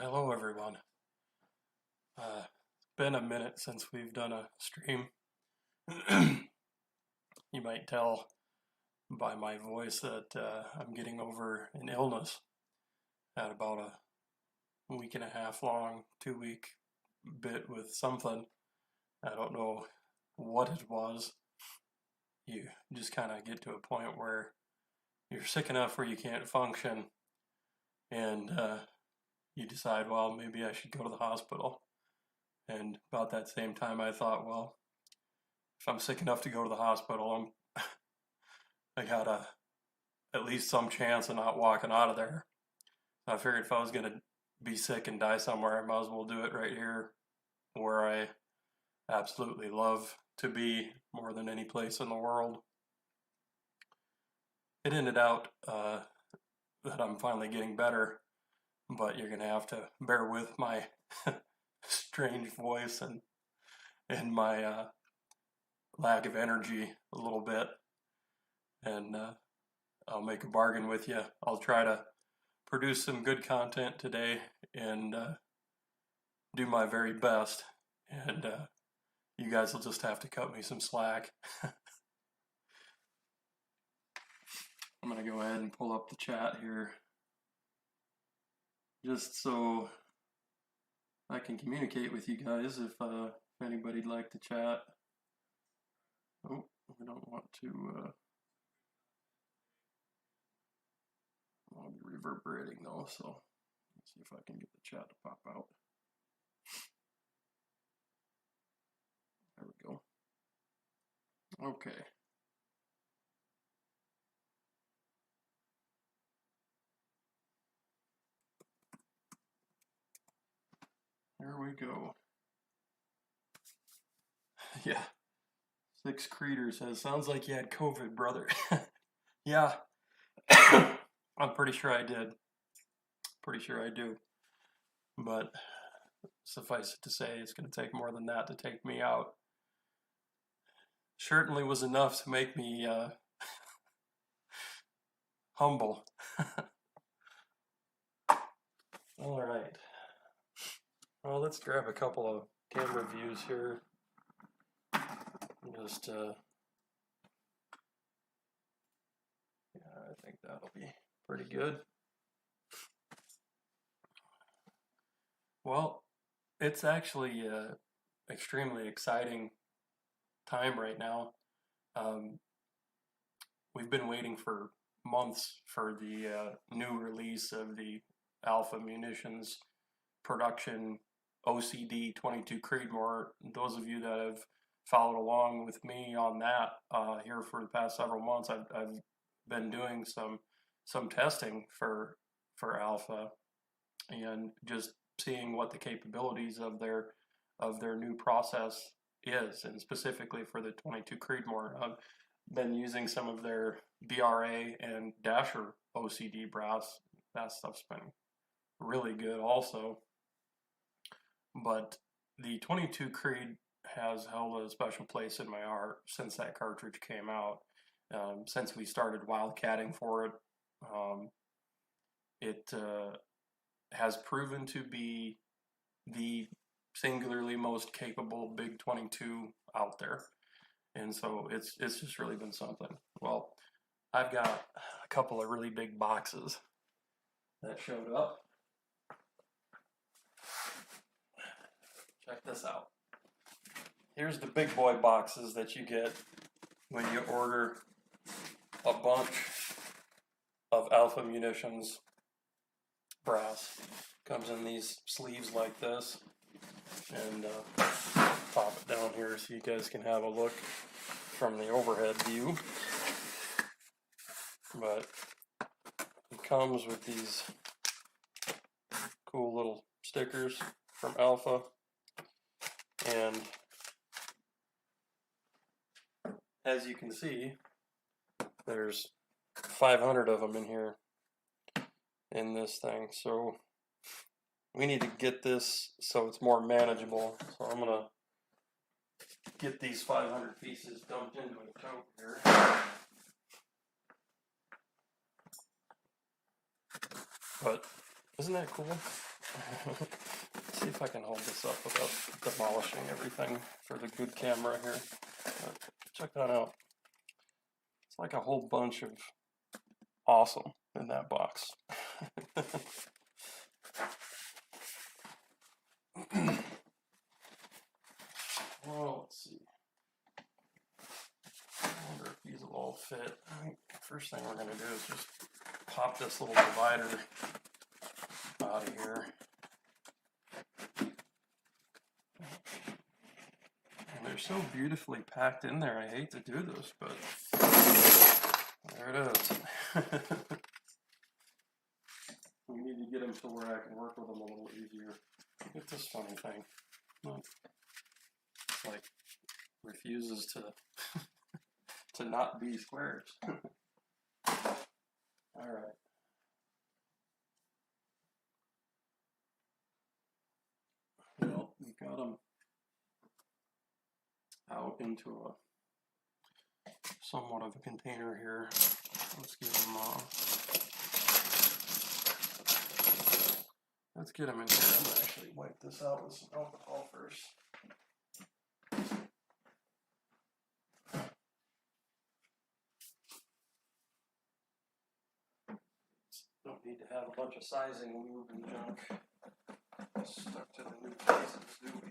Hello everyone. It's been a minute since we've done a stream. You might tell by my voice that I'm getting over an illness. Had about a week and a half long, 2-week bit with something. I don't know what it was. You just kind of get to a point where you're sick enough where you can't function, and you decide, well, maybe I should go to the hospital. And about that same time, I thought, well, if I'm sick enough to go to the hospital, I got at least some chance of not walking out of there. I figured if I was going to be sick and die somewhere, I might as well do it right here where I absolutely love to be more than any place in the world. It ended out that I'm finally getting better, but you're going to have to bear with my strange voice and my lack of energy a little bit. And I'll make a bargain with you. I'll try to produce some good content today and do my very best. And you guys will just have to cut me some slack. I'm going to go ahead and pull up the chat here, just so I can communicate with you guys if anybody'd like to chat. Oh, I don't want to... I'll be reverberating though, so let's see if I can get the chat to pop out. There we go. Okay. There we go. Yeah. 6 Creeder says, sounds like you had COVID, brother. Yeah. I'm pretty sure I did. Pretty sure I do. But suffice it to say, it's going to take more than that to take me out. Certainly was enough to make me humble. All right. Well, let's grab a couple of camera views here. Just, yeah, I think that'll be pretty good. Well, it's actually an extremely exciting time right now. We've been waiting for months for the new release of the Alpha Munitions production OCD 22 Creedmoor. Those of you that have followed along with me on that here for the past several months, I've been doing some testing for Alpha and just seeing what the capabilities of their new process is, and specifically for the 22 Creedmoor. I've been using some of their BRA and Dasher OCD brass. That stuff's been really good also. But the 22 Creed has held a special place in my heart since that cartridge came out. Since we started wildcatting for it, it has proven to be the singularly most capable big 22 out there, and so it's just really been something. Well, I've got a couple of really big boxes that showed up. Check this out. Here's the big boy boxes that you get when you order a bunch of Alpha Munitions brass. Comes in these sleeves like this, and pop it down here so you guys can have a look from the overhead view. But it comes with these cool little stickers from Alpha, and as you can see, there's 500 of them in here in this thing, so we need to get this so it's more manageable. So I'm gonna get these 500 pieces dumped into a tote here. But isn't that cool? See if I can hold this up without demolishing everything for the good camera here. Check that out. It's like a whole bunch of awesome in that box. Well, let's see. I wonder if these will all fit. I think the first thing we're going to do is just pop this little divider out of here. And they're so beautifully packed in there. I hate to do this, but there it is. We need to get them to where I can work with them a little easier. Look at this funny thing. Look. It's like refuses to to not be squares. Alright. Well, we got them out into a somewhat of a container here. Let's get them let's get them in here. I'm gonna actually wipe this out with some alcohol first. Don't need to have a bunch of sizing lube and junk stuck to the new cases, do we?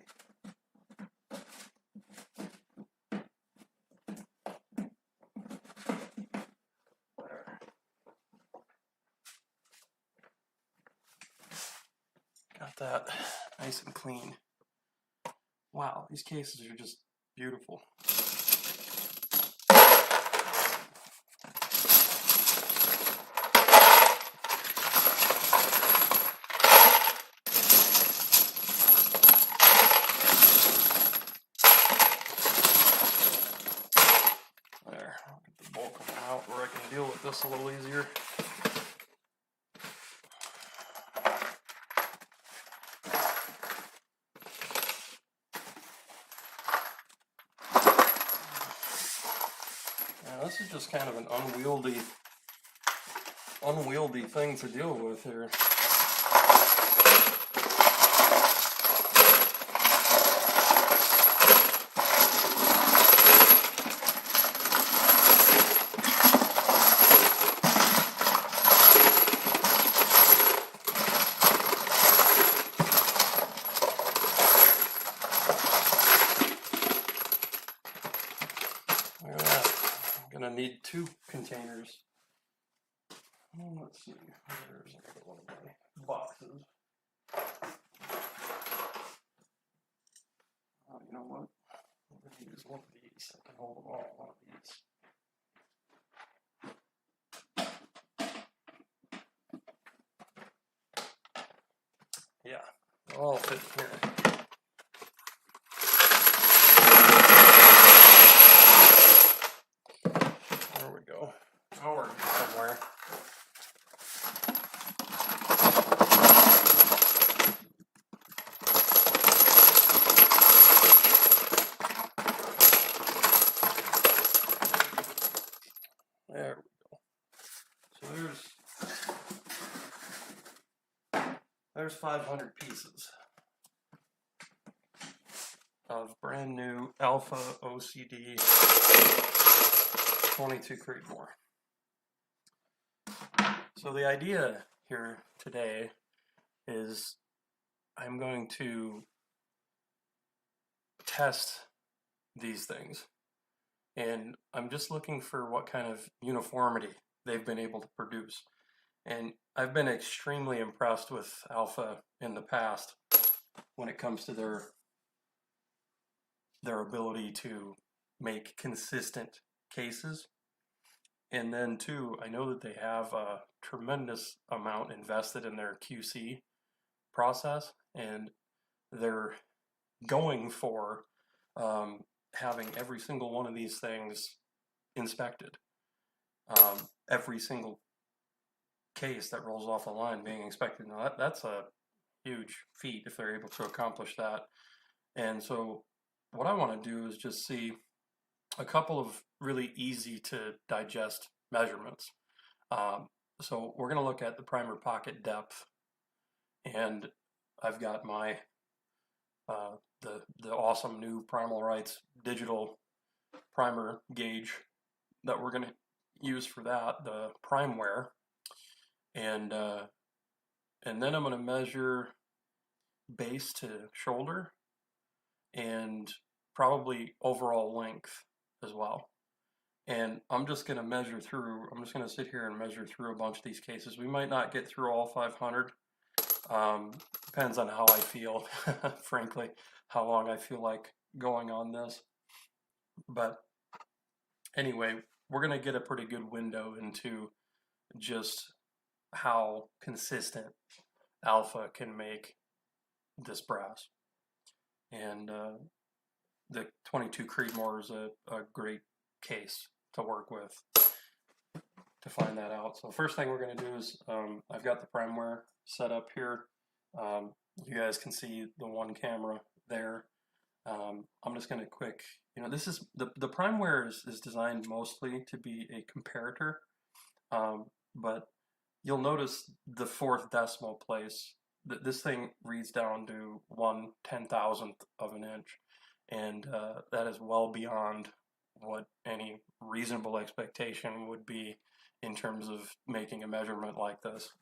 There. Got that nice and clean. Wow, these cases are just beautiful. This a little easier. Now, this is just kind of an unwieldy thing to deal with here. Need 2 containers. Let's see. There's another one of my boxes. Oh, you know what? I'm going to use one of these. I can hold them all. One of these. Yeah, they'll all fit here. Somewhere. There we go. So there's 500 pieces of brand new Alpha OCD 22 Creedmoor. So the idea here today is I'm going to test these things, and I'm just looking for what kind of uniformity they've been able to produce. And I've been extremely impressed with Alpha in the past when it comes to their ability to make consistent cases. And then too, I know that they have a tremendous amount invested in their QC process, and they're going for having every single one of these things inspected. Every single case that rolls off the line being inspected. Now that's a huge feat if they're able to accomplish that. And so what I want to do is just see a couple of really easy to digest measurements. So we're going to look at the primer pocket depth, and I've got my the awesome new Primal Rights digital primer gauge that we're going to use for that, the Primeware, and then I'm going to measure base to shoulder and probably overall length as well. And I'm just going to measure through, I'm just going to sit here and measure through a bunch of these cases. We might not get through all 500. Depends on how I feel, frankly, how long I feel like going on this. But anyway, we're going to get a pretty good window into just how consistent alpha can make this brass. And the 22 Creedmoor is a great case to work with to find that out. So first thing we're going to do is I've got the Primeware set up here. You guys can see the one camera there. I'm just going to quick, this is the Primeware is designed mostly to be a comparator, but you'll notice the 4th decimal place. This thing reads down to 1/10,000th of an inch, and that is well beyond what any reasonable expectation would be in terms of making a measurement like this.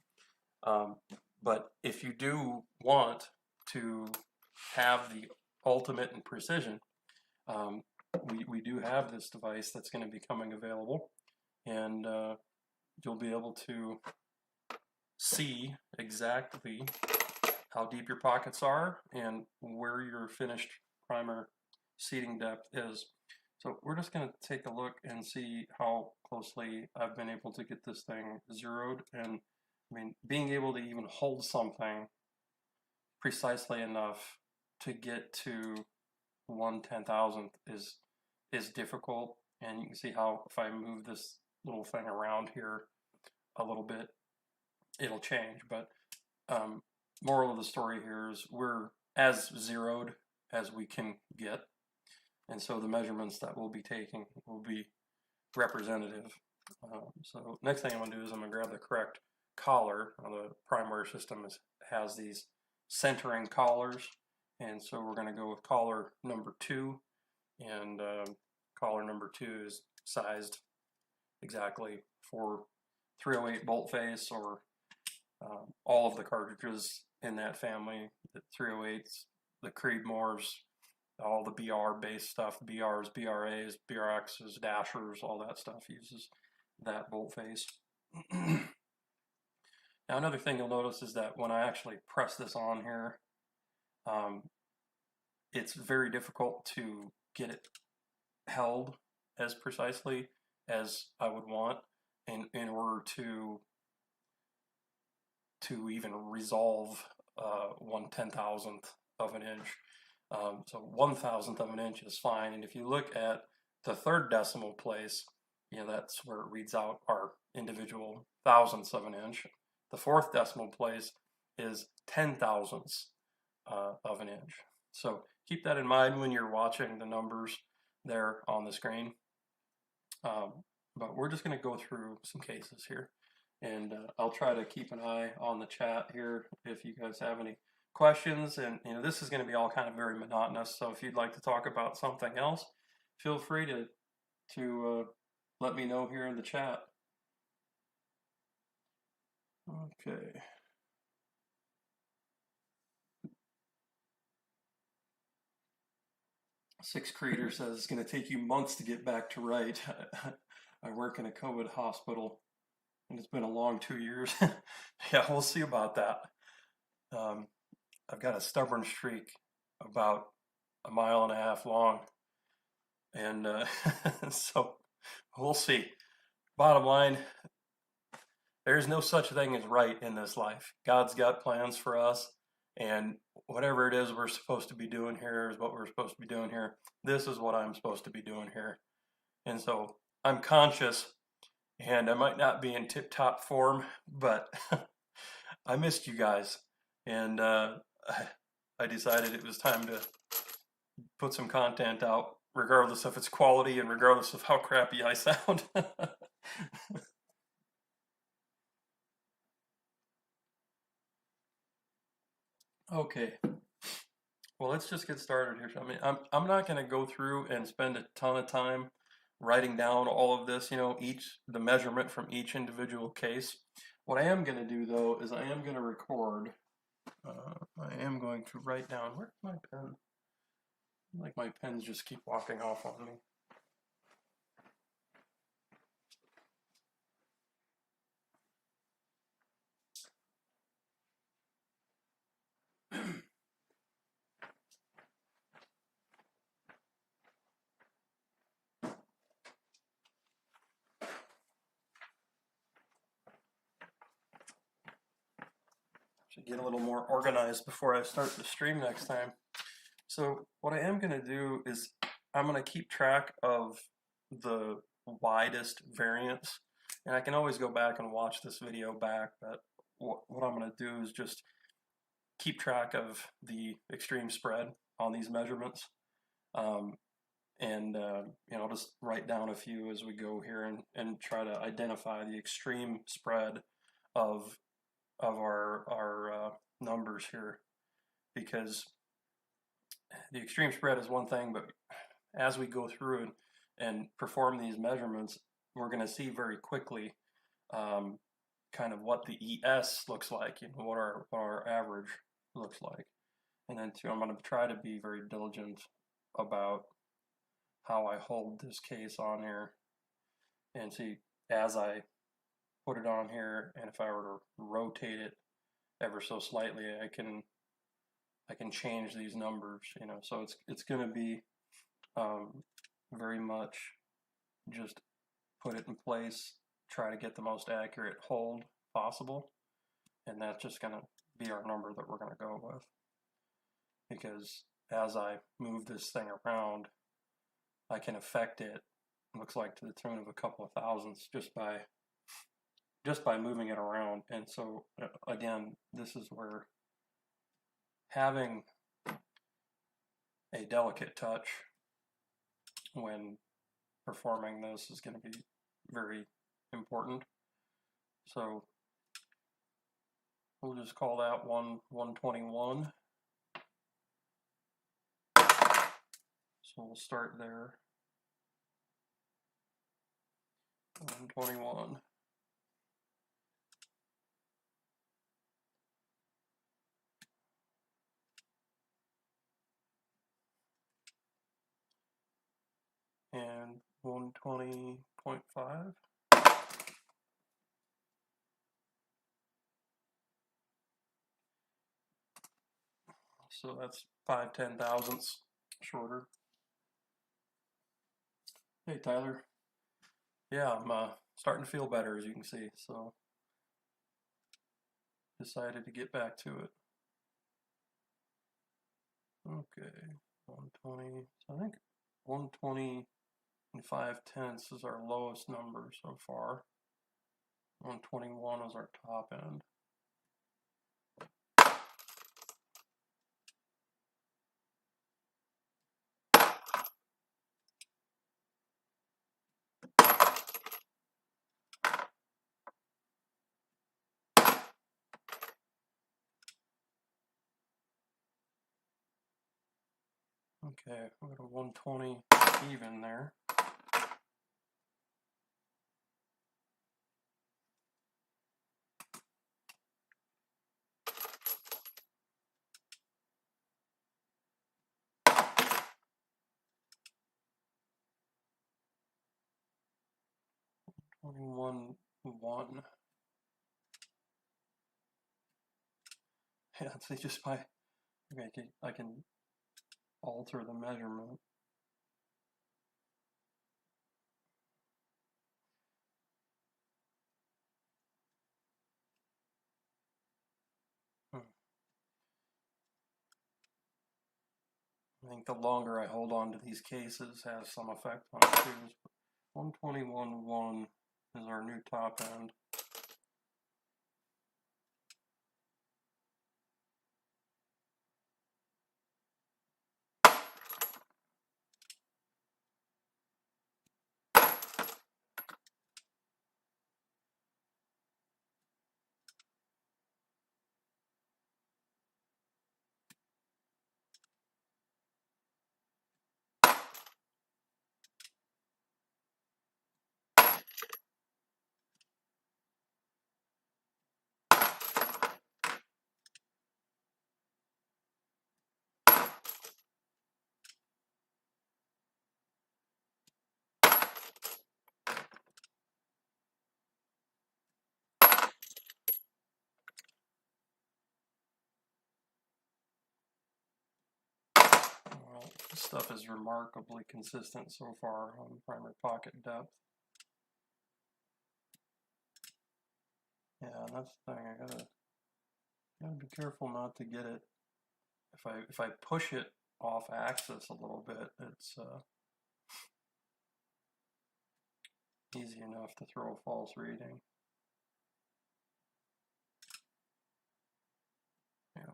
But if you do want to have the ultimate in precision, we do have this device that's going to be coming available, and you'll be able to see exactly how deep your pockets are and where your finished primer seating depth is. So we're just going to take a look and see how closely I've been able to get this thing zeroed. And I mean, being able to even hold something precisely enough to get to 1/10,000th is difficult. And you can see how if I move this little thing around here a little bit, it'll change. But moral of the story here is we're as zeroed as we can get, and so the measurements that we'll be taking will be representative. So next thing I'm going to do is I'm going to grab the correct collar. The Primeware system has these centering collars, and so we're going to go with collar number 2, and collar number 2 is sized exactly for 308 bolt face, or all of the cartridges in that family, the 308s, the Creedmoors, all the BR based stuff, BRs, BRAs, BRXs, Dashers, all that stuff uses that bolt face. Now another thing you'll notice is that when I actually press this on here, it's very difficult to get it held as precisely as I would want in order to even resolve 1/10,000th of an inch. So 1/1000th of an inch is fine, and if you look at the 3rd decimal place, that's where it reads out our individual thousandths of an inch. The 4th decimal place is 10,000ths of an inch. So keep that in mind when you're watching the numbers there on the screen. But we're just going to go through some cases here, and I'll try to keep an eye on the chat here if you guys have any questions. And this is going to be all kind of very monotonous, so if you'd like to talk about something else, feel free to let me know here in the chat. Okay. Six Creator says it's going to take you months to get back to right. I work in a COVID hospital, and it's been a long 2 years. Yeah, we'll see about that. I've got a stubborn streak about 1.5 miles long, and so we'll see. Bottom line, there's no such thing as right in this life. God's got plans for us, and whatever it is we're supposed to be doing here is what we're supposed to be doing here. This is what I'm supposed to be doing here. And so I'm conscious, and I might not be in tip-top form, but I missed you guys, and I decided it was time to put some content out, regardless of its quality and regardless of how crappy I sound. Okay, well, let's just get started here. I mean, I'm not going to go through and spend a ton of time writing down all of this, you know, the measurement from each individual case. What I am going to do though is I am going to record. I am going to write down. Where's my pen? Like my pens just keep walking off on me. Should get a little more organized before I start the stream next time. So what I am going to do is I'm going to keep track of the widest variance, and I can always go back and watch this video back, but what I'm going to do is just keep track of the extreme spread on these measurements, and you know, just write down a few as we go here and try to identify the extreme spread of our numbers here, because the extreme spread is one thing, but as we go through and perform these measurements, we're going to see very quickly kind of what the ES looks like, you know, what our average looks like. And then too, I'm going to try to be very diligent about how I hold this case on here, and see as I put it on here, and if I were to rotate it ever so slightly, I can change these numbers, you know. So it's going to be very much just put it in place, try to get the most accurate hold possible, and that's just going to be our number that we're going to go with. Because as I move this thing around, I can affect it, looks like to the tune of a couple of thousandths just by moving it around. And so again, this is where having a delicate touch when performing this is going to be very important. So we'll just call that 121. So we'll start there. 121. And 120.5. So that's 5/10 thousandths shorter. Hey Tyler. Yeah, I'm starting to feel better, as you can see. So decided to get back to it. Okay, 120. So I think 120 and 5/10 is our lowest number so far. 121 is our top end. Okay, we got a 120 even there. One. Yeah, see, just by okay, I can alter the measurement. I think the longer I hold on to these cases has some effect on it too. 121.1 is our new top end. stuff is remarkably consistent so far on primer pocket depth. Yeah, that's the thing. I gotta be careful not to get it. If I push it off axis a little bit, it's easy enough to throw a false reading. Yeah.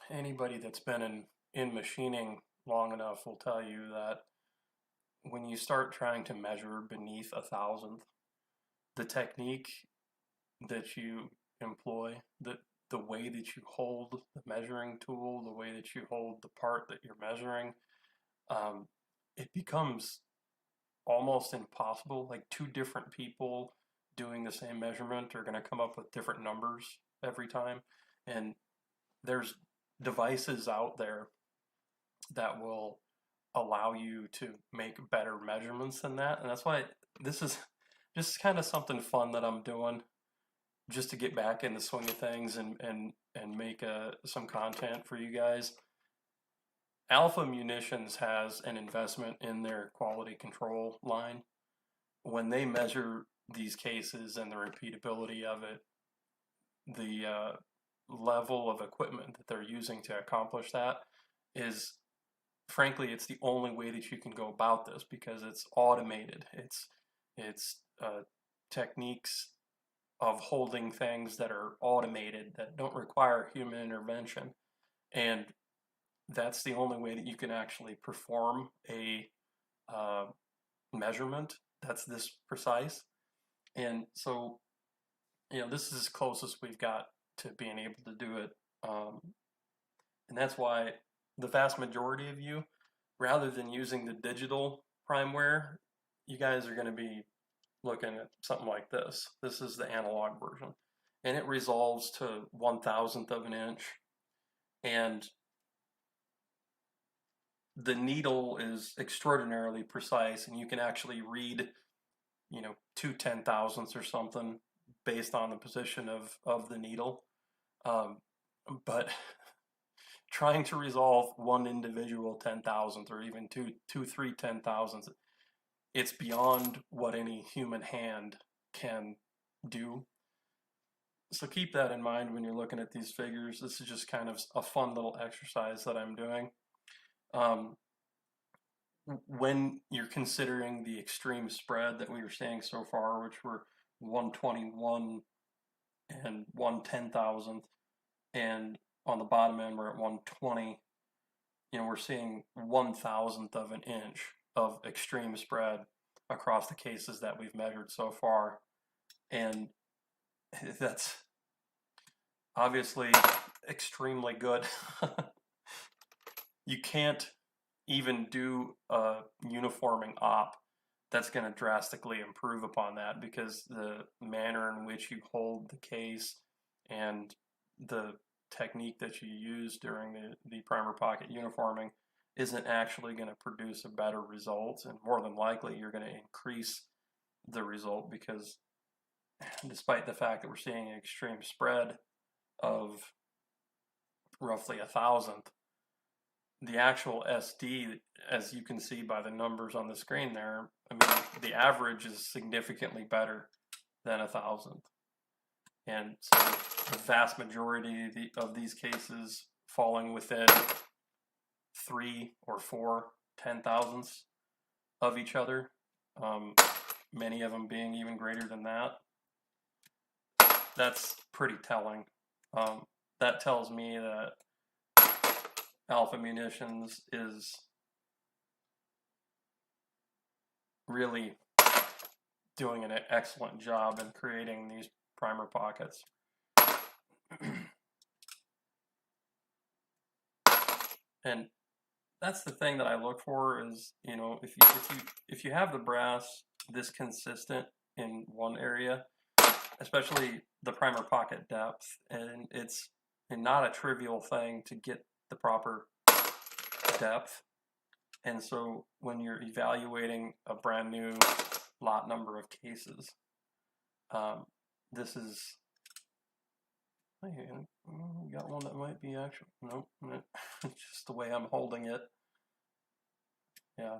Anybody that's been in machining long enough will tell you that when you start trying to measure beneath 1,000th, the technique that you employ, the way that you hold the measuring tool, the way that you hold the part that you're measuring, it becomes almost impossible. Like two different people doing the same measurement are going to come up with different numbers every time. And there's devices out there that will allow you to make better measurements than that. And that's why this is just kind of something fun that I'm doing just to get back in the swing of things and make some content for you guys. Alpha Munitions has an investment in their quality control line. When they measure these cases and the repeatability of it, the level of equipment that they're using to accomplish that is, frankly, it's the only way that you can go about this, because it's automated. It's techniques of holding things that are automated, that don't require human intervention. And that's the only way that you can actually perform a measurement that's this precise. And so, this is as close as we've got to being able to do it. And that's why the vast majority of you, rather than using the digital primeware, you guys are going to be looking at something like this. This is the analog version, and it resolves to 1,000th of an inch, and the needle is extraordinarily precise, and you can actually read, 2 10,000ths or something based on the position of the needle. But trying to resolve one individual 10,000th or even two, 3 10,000ths, it's beyond what any human hand can do. So keep that in mind when you're looking at these figures. This is just kind of a fun little exercise that I'm doing. When you're considering the extreme spread that we were seeing so far, which were 121 and 1/10,000th, and on the bottom end we're at 120, we're seeing 1,000th of an inch of extreme spread across the cases that we've measured so far. And that's obviously extremely good. You can't even do a uniforming op that's going to drastically improve upon that, because the manner in which you hold the case and the technique that you use during the primer pocket uniforming isn't actually going to produce a better result, and more than likely you're going to increase the result, because despite the fact that we're seeing an extreme spread of roughly 1,000th, the actual SD, as you can see by the numbers on the screen there, the average is significantly better than 1,000th. And so the vast majority of these cases falling within 3 or 4 10,000ths of each other, many of them being even greater than that. That's pretty telling. That tells me that Alpha Munitions is really doing an excellent job in creating these primer pockets. And that's the thing that I look for is, if you have the brass this consistent in one area, especially the primer pocket depth, and it's not a trivial thing to get the proper depth. And so when you're evaluating a brand new lot number of cases, this is, hey, got one that might be actual, nope, just the way I'm holding it. Yeah.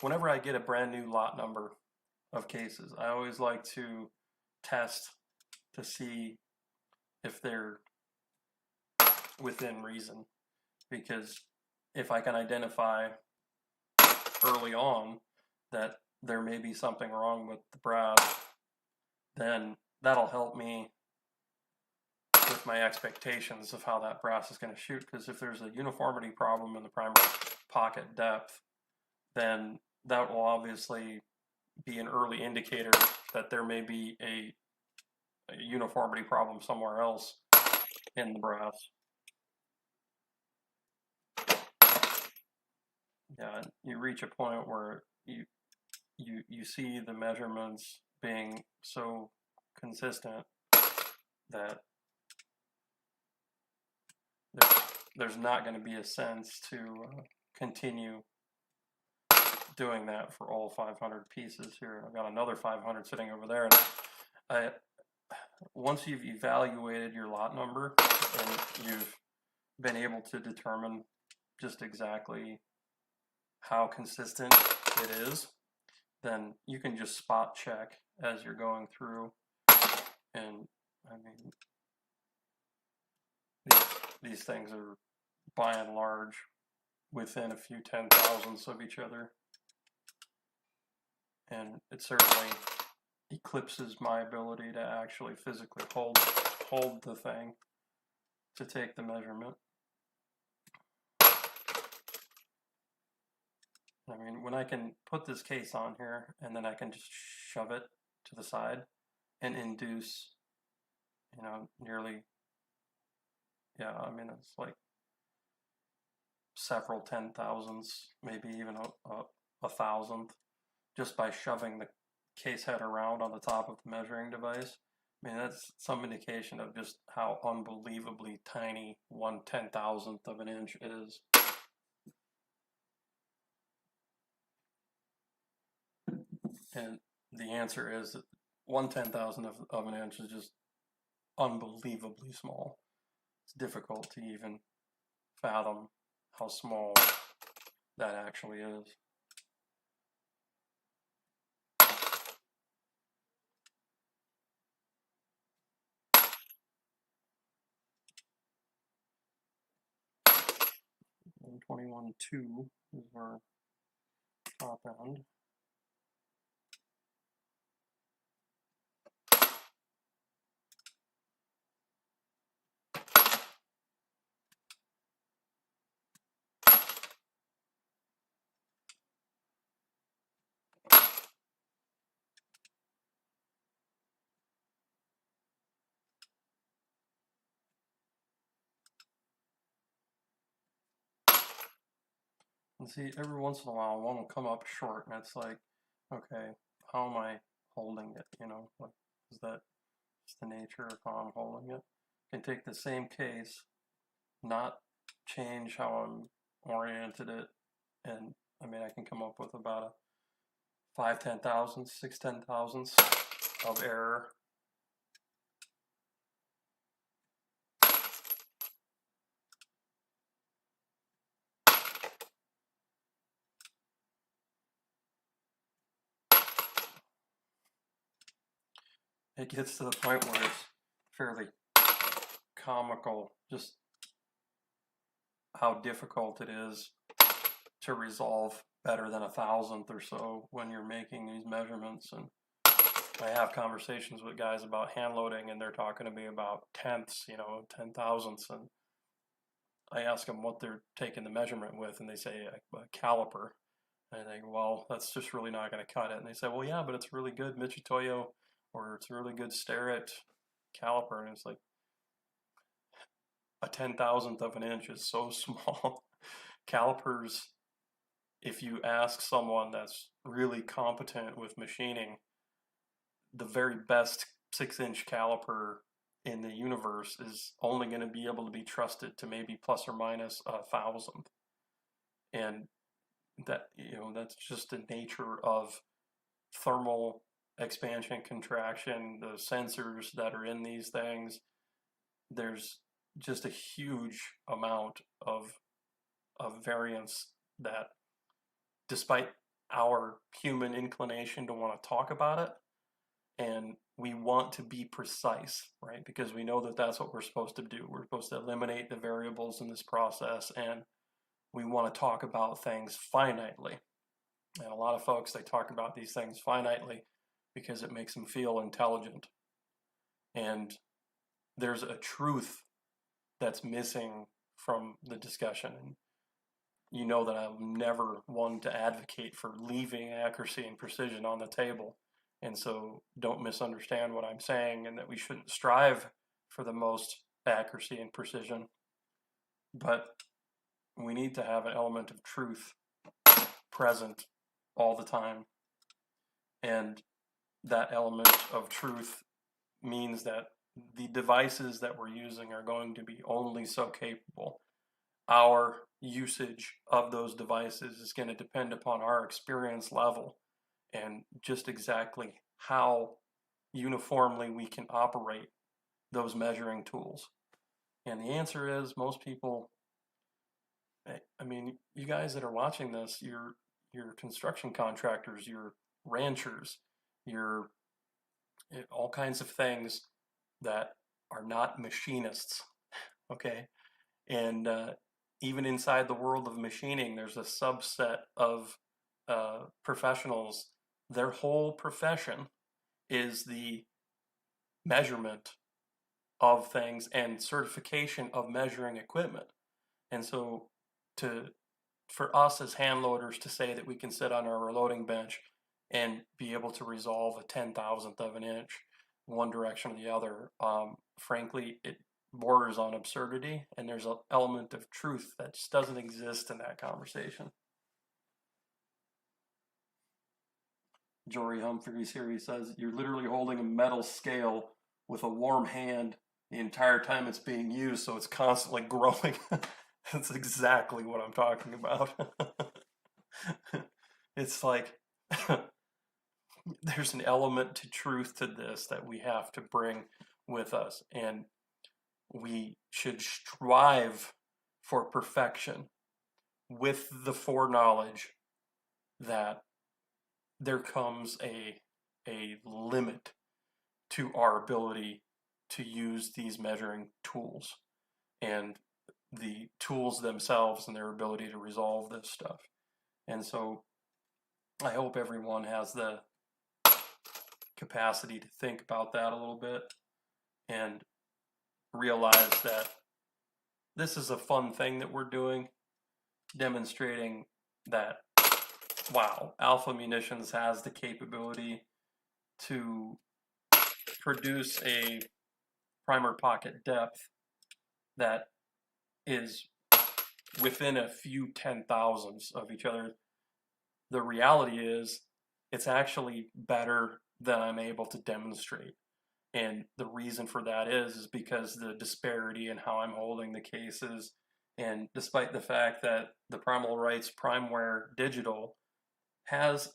Whenever I get a brand new lot number of cases, I always like to test to see if they're within reason, because if I can identify early on that there may be something wrong with the brass, then that'll help me with my expectations of how that brass is going to shoot. Because if there's a uniformity problem in the primary pocket depth, then that will obviously be an early indicator that there may be a uniformity problem somewhere else in the brass. Yeah, you reach a point where you see the measurements being so consistent that there's not going to be a sense to continue doing that for all 500 pieces here. I've got another 500 sitting over there, and once you've evaluated your lot number and you've been able to determine just exactly how consistent it is, then you can just spot check as you're going through. And I mean, these things are by and large within a few 10,000ths of each other, and it certainly eclipses my ability to actually physically hold the thing to take the measurement. I mean, when I can put this case on here and then I can just shove it to the side and induce, you know, nearly, yeah, I mean, it's like several 10,000ths, maybe even a thousandth, just by shoving the case head around on the top of the measuring device. I mean, that's some indication of just how unbelievably tiny 1/10,000th of an inch is. And the answer is that 1/10,000th of an inch is just unbelievably small. It's difficult to even fathom how small that actually is. And 21.2 is our top end. And see, every once in a while, one will come up short, and it's like, okay, how am I holding it? You know, like, is that just the nature of how I'm holding it? I can take the same case, not change how I'm oriented it, and I mean, I can come up with about a 5/10,000, 6/10,000ths of error. It gets to the point where it's fairly comical just how difficult it is to resolve better than 1,000th or so when you're making these measurements. And I have conversations with guys about hand loading, and they're talking to me about tenths, you know, 10,000ths, and I ask them what they're taking the measurement with, and they say a caliper. And I think, well, that's just really not going to cut it. And they say, well, yeah, but it's really good Michitoyo, or it's a really good Starrett caliper. And it's like, a 10,000th of an inch is so small. Calipers, if you ask someone that's really competent with machining, the very best 6-inch caliper in the universe is only going to be able to be trusted to maybe plus or minus 1,000th. And that, that's just the nature of thermal expansion, contraction, the sensors that are in these things. There's just a huge amount of variance that, despite our human inclination to want to talk about it, and we want to be precise, right? Because we know that that's what we're supposed to do. We're supposed to eliminate the variables in this process, and we want to talk about things finitely. And a lot of folks, they talk about these things finitely because it makes them feel intelligent. And there's a truth that's missing from the discussion. And you know that I'm never one to advocate for leaving accuracy and precision on the table. And so don't misunderstand what I'm saying, and that we shouldn't strive for the most accuracy and precision. But we need to have an element of truth present all the time. And that element of truth means that the devices that we're using are going to be only so capable. Our usage of those devices is going to depend upon our experience level and just exactly how uniformly we can operate those measuring tools. And the answer is, most people, I mean, you guys that are watching this, you're construction contractors, you're ranchers, you're all kinds of things that are not machinists, okay? And even inside the world of machining, there's a subset of professionals. Their whole profession is the measurement of things and certification of measuring equipment. And so for us as hand loaders to say that we can sit on our loading bench and be able to resolve a 10,000th of an inch one direction or the other, frankly, it borders on absurdity, and there's an element of truth that just doesn't exist in that conversation. Jory Humphreys here, he says, you're literally holding a metal scale with a warm hand the entire time it's being used, so it's constantly growing. That's exactly what I'm talking about. It's like there's an element to truth to this that we have to bring with us, and we should strive for perfection with the foreknowledge that there comes a limit to our ability to use these measuring tools and the tools themselves and their ability to resolve this stuff. And so I hope everyone has the capacity to think about that a little bit and realize that this is a fun thing that we're doing, demonstrating that, wow, Alpha Munitions has the capability to produce a primer pocket depth that is within a few 10,000ths of each other. The reality is, it's actually better than I'm able to demonstrate. And the reason for that is because the disparity in how I'm holding the cases, and despite the fact that the Primal Rights Primeware Digital has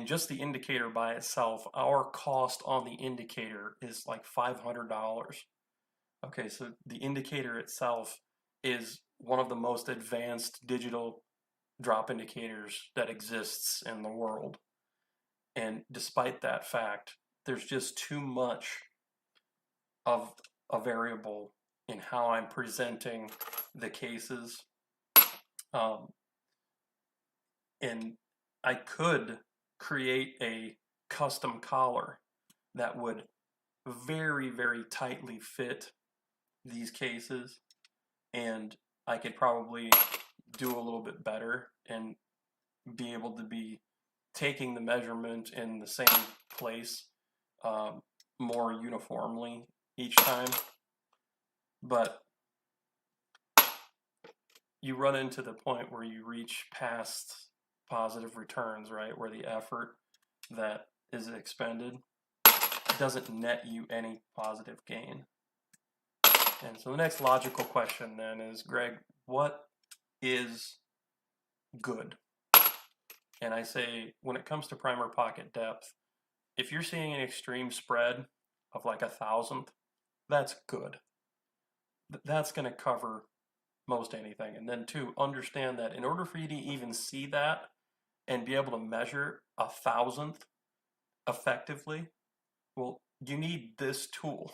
just the indicator by itself, our cost on the indicator is like $500. Okay, so the indicator itself is one of the most advanced digital drop indicators that exists in the world. And despite that fact, there's just too much of a variable in how I'm presenting the cases. And I could create a custom collar that would very, very tightly fit these cases, and I could probably do a little bit better and be able to be taking the measurement in the same place more uniformly each time. But you run into the point where you reach past positive returns, right, where the effort that is expended doesn't net you any positive gain. And so the next logical question then is, Greg, what is good. And I say, when it comes to primer pocket depth, if you're seeing an extreme spread of like 1,000th, that's good. That's going to cover most anything. And then two, understand that in order for you to even see that and be able to measure 1,000th effectively, well, you need this tool.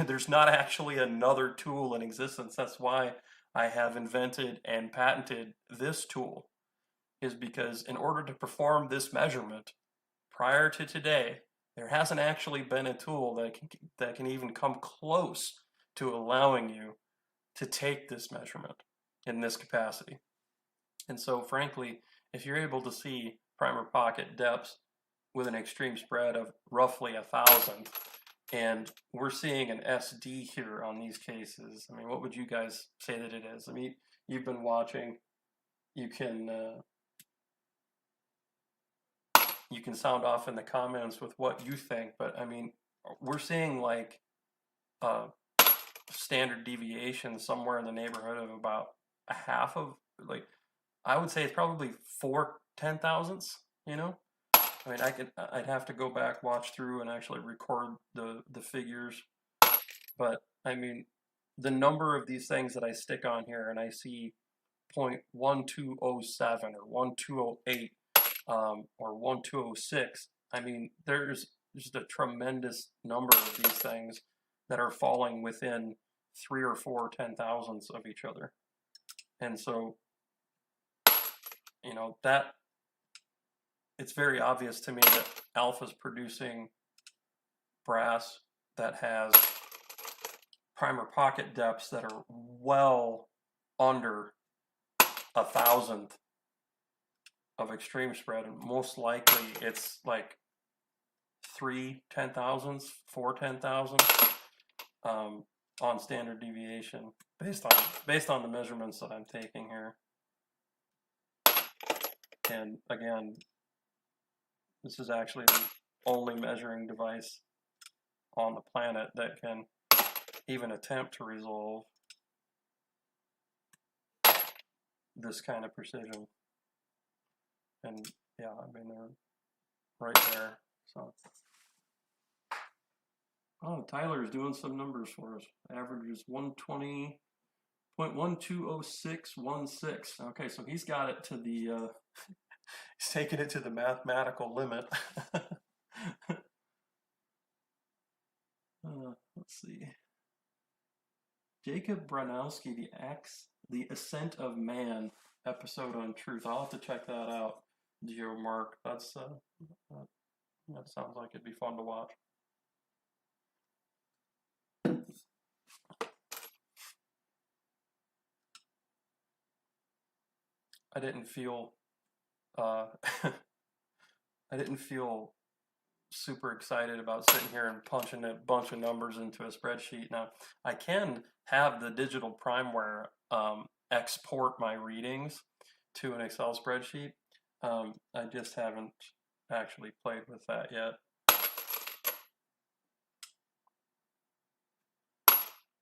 There's not actually another tool in existence. That's why I have invented and patented this tool, is because in order to perform this measurement prior to today, there hasn't actually been a tool that can even come close to allowing you to take this measurement in this capacity. And so frankly, if you're able to see primer pocket depths with an extreme spread of roughly 1,000, and we're seeing an SD here on these cases, I mean, what would you guys say that it is? I mean, you've been watching, you can sound off in the comments with what you think, but I mean, we're seeing like standard deviation somewhere in the neighborhood of about a half of, like, I would say it's probably 4/10,000ths, you know? I mean, I'd have to go back, watch through, and actually record the figures. But I mean, the number of these things that I stick on here, and I see 0.1207 or 1208 or 1206. I mean, there's just a tremendous number of these things that are falling within 3 or 4/10,000ths of each other. And so, you know, that it's very obvious to me that Alpha's producing brass that has primer pocket depths that are well under 1,000th of extreme spread, and most likely it's like 3/10,000ths, 4/10,000ths on standard deviation based on the measurements that I'm taking here. And again, this is actually the only measuring device on the planet that can even attempt to resolve this kind of precision. And yeah, I mean, they're right there. So, oh, Tyler's doing some numbers for us. Average is 120.120616. Okay, so he's got it to the he's taken it to the mathematical limit. Let's see. Jacob Branowski, the Ascent of Man episode on truth. I'll have to check that out, GeoMark. That sounds like it'd be fun to watch. I didn't feel super excited about sitting here and punching a bunch of numbers into a spreadsheet. Now, I can have the digital primeware export my readings to an Excel spreadsheet. I just haven't actually played with that yet.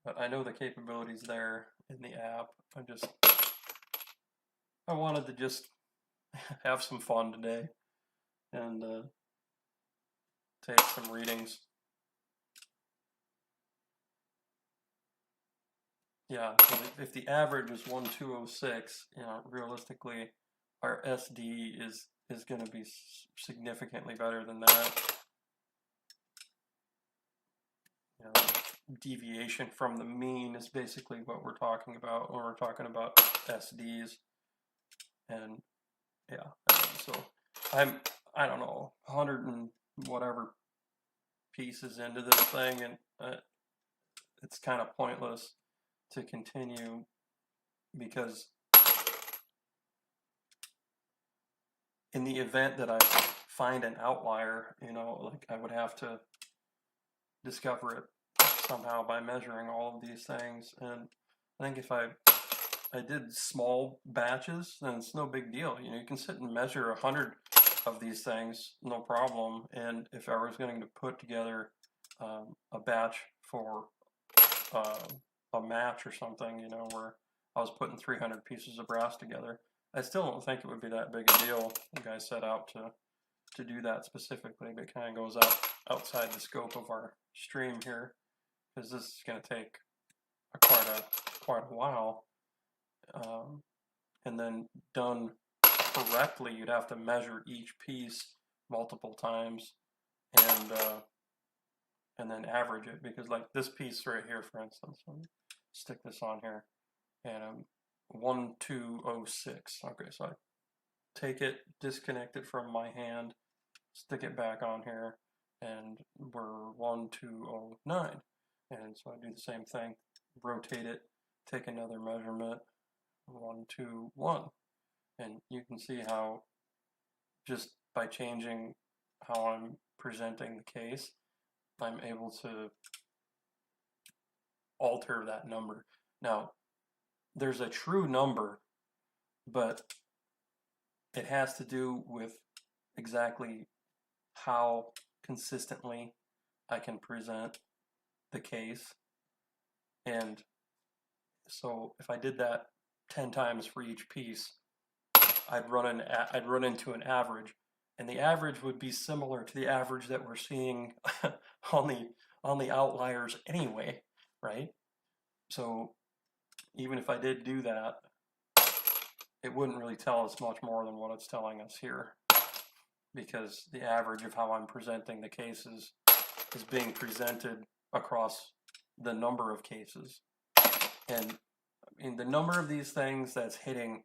But I know the capabilities there in the app. I wanted to just have some fun today and take some readings. Yeah, so if the average is 1,206, you know, realistically, our SD is going to be significantly better than that. You know, deviation from the mean is basically what we're talking about when we're talking about SDs. And yeah, so I don't know, 100 and whatever pieces into this thing, and it's kind of pointless to continue, because in the event that I find an outlier, you know, like I would have to discover it somehow by measuring all of these things. And I think if I did small batches, then it's no big deal. You know, you can sit and measure 100 of these things, no problem. And if I was going to put together a batch for a match or something, you know, where I was putting 300 pieces of brass together. I still don't think it would be that big a deal. The guy set out to do that specifically, but it kind of goes outside the scope of our stream here, because this is going to take quite a while. And then done correctly, you'd have to measure each piece multiple times and then average it, because like this piece right here, for instance, let me stick this on here, and 1206. Okay, so I take it, disconnect it from my hand, stick it back on here, and we're 1209. And so I do the same thing, rotate it, take another measurement, 121, and you can see how just by changing how I'm presenting the case, I'm able to alter that number. Now, there's a true number, but it has to do with exactly how consistently I can present the case. And so if I did that 10 times for each piece, I'd run into an average, and the average would be similar to the average that we're seeing on the outliers anyway, right? So even if I did do that, it wouldn't really tell us much more than what it's telling us here, because the average of how I'm presenting the cases is being presented across the number of cases. And I mean, the number of these things that's hitting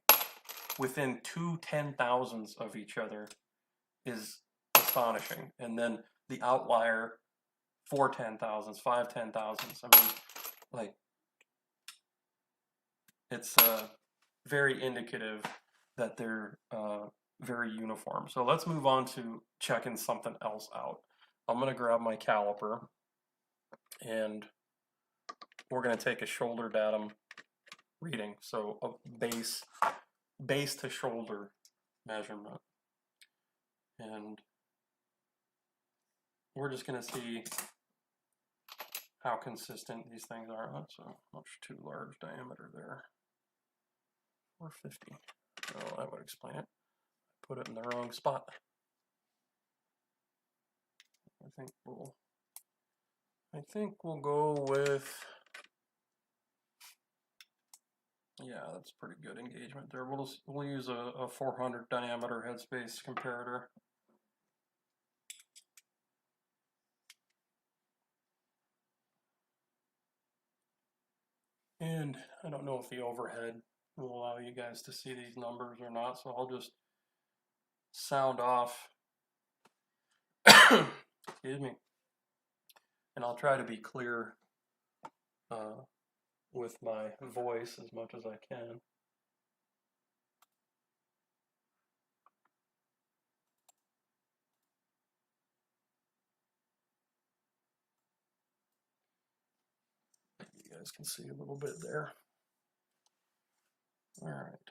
within 2 10,000ths of each other is astonishing. And then the outlier, 4 10,000ths, 5 10,000ths. I mean, like, it's very indicative that they're very uniform. So let's move on to checking something else out. I'm going to grab my caliper, and we're going to take a shoulder datum reading, so a base to shoulder measurement. And we're just going to see how consistent these things are. That's a much too large diameter there. 450. Oh, that would explain it. Put it in the wrong spot. I think we'll go with, yeah, that's pretty good engagement there. We'll use a 400 diameter headspace comparator. And I don't know if the overhead will allow you guys to see these numbers or not, so I'll just sound off. Excuse me. And I'll try to be clear with my voice as much as I can. You guys can see a little bit there. All right.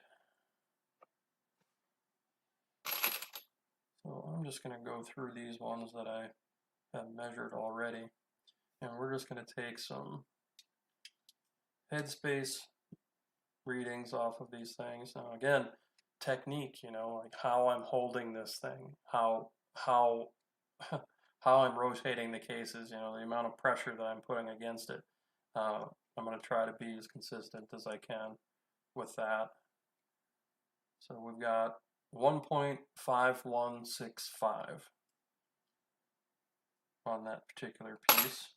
So I'm just going to go through these ones that I have measured already, and we're just going to take some headspace readings off of these things. Now again, technique, you know, like how I'm holding this thing, how I'm rotating the cases, you know, the amount of pressure that I'm putting against it. I'm going to try to be as consistent as I can with that. So we've got 1.5165 on that particular piece.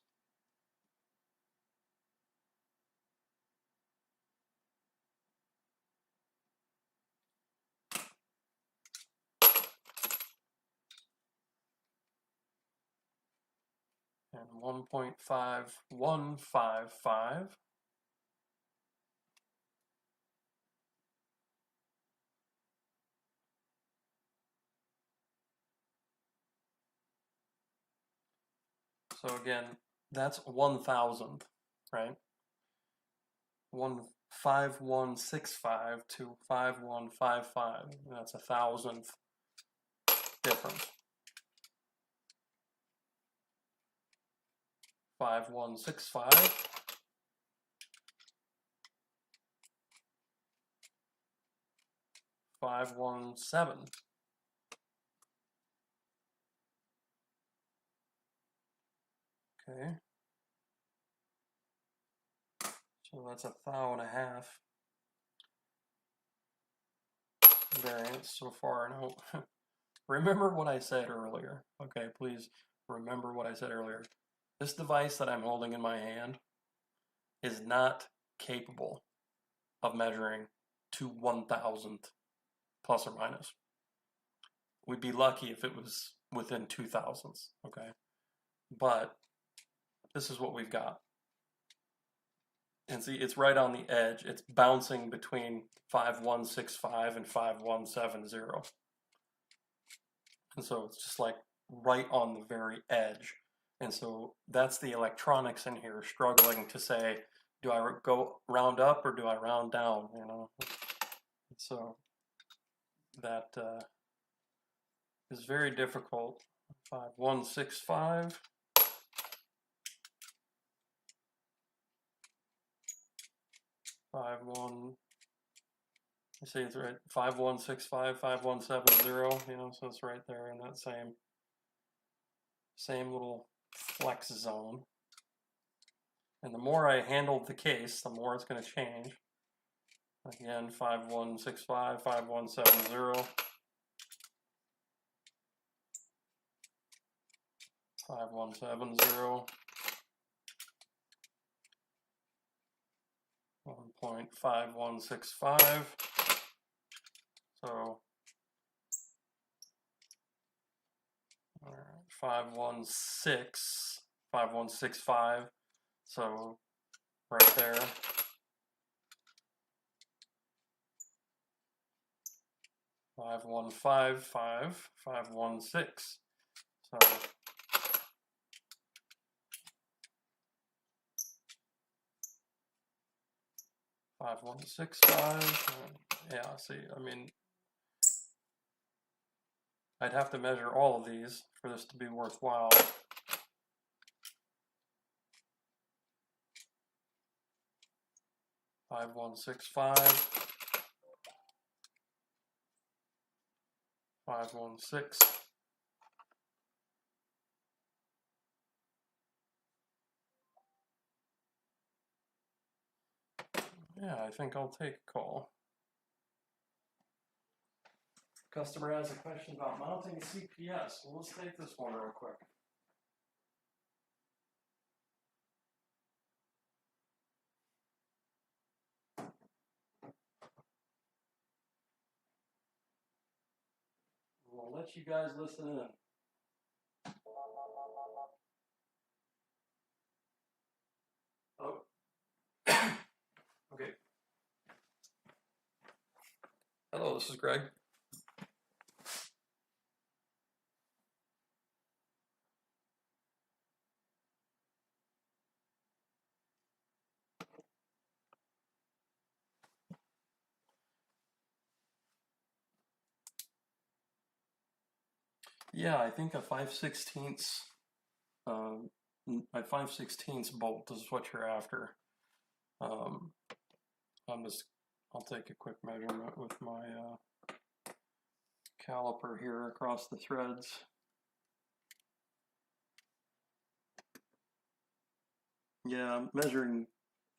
And 1.5155. So again, that's 1,000th, right? 15165 to 5155. That's 1,000th difference. 5165 517. Okay. So that's 1.5 thou variance so far. Now, remember what I said earlier. Okay, please remember what I said earlier. This device that I'm holding in my hand is not capable of measuring to 1,000th plus or minus. We'd be lucky if it was within 2,000ths, okay? But this is what we've got. And see, it's right on the edge. It's bouncing between 5.165 and 5.170. And so it's just like right on the very edge. And so that's the electronics in here struggling to say, do I go round up or do I round down, you know? So that is very difficult. 5.165. 5.1, you see it's right, 5.165, 5.170, you know, so it's right there in that same little flex zone. And the more I handle the case, the more it's going to change. Again, 5.165, 5.170, 5.170, 1.5165. So 5.165. So right there. 5.155, 5.16. So 5.165. Yeah, see, I mean, I'd have to measure all of these for this to be worthwhile. 5.165. 5.16. Yeah, I think I'll take a call. Customer has a question about mounting a CPS. Well, let's take this one real quick. We'll let you guys listen in. Oh. Okay. Hello, this is Greg. Yeah, I think a 5/16 my 5/16 bolt is what you're after. I'll take a quick measurement with my caliper here across the threads. Yeah, I'm measuring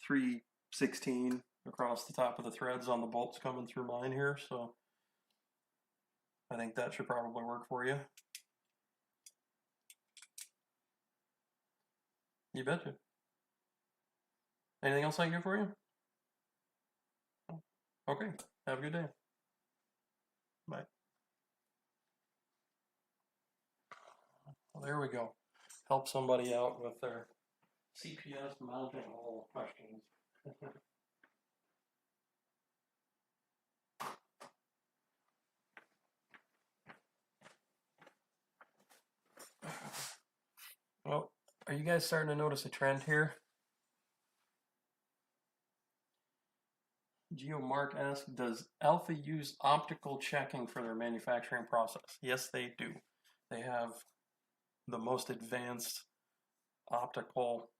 3/16 across the top of the threads on the bolts coming through mine here, so I think that should probably work for you. You betcha. Anything else I can get for you? Okay, have a good day. Bye. Well, there we go. Help somebody out with their CPS mounting hole questions. Well, are you guys starting to notice a trend here? GeoMark asks, does Alpha use optical checking for their manufacturing process? Yes, they do. They have the most advanced optical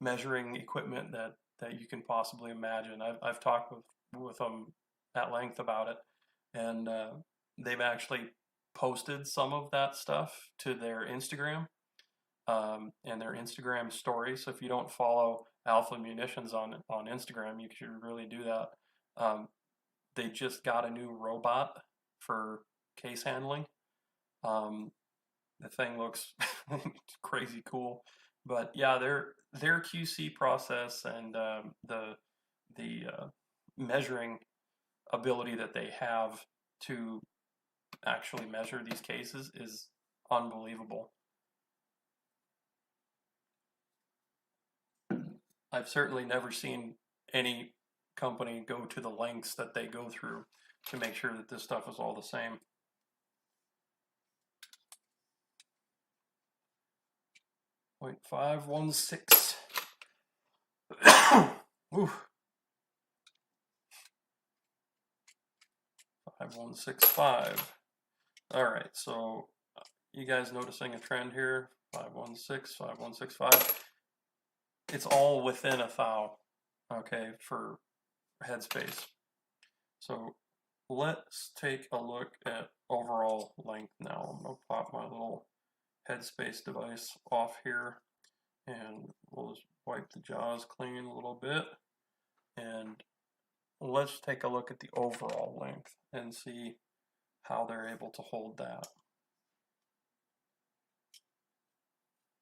measuring equipment that you can possibly imagine. I've talked with them at length about it. and they've actually posted some of that stuff to their Instagram and their Instagram story. So if you don't follow Alpha Munitions on Instagram, you should really do that. They just got a new robot for case handling. The thing looks crazy cool, but yeah, their QC process and the measuring ability that they have to actually measure these cases is unbelievable. I've certainly never seen any company go to the lengths that they go through to make sure that this stuff is all the same. .516. Ooh. 5165. All right, so you guys noticing a trend here? 516, 5165. It's all within a thou, okay, for Headspace. So let's take a look at overall length now. I'm gonna pop my little Headspace device off here, and we'll just wipe the jaws clean a little bit, and let's take a look at the overall length and see how they're able to hold that.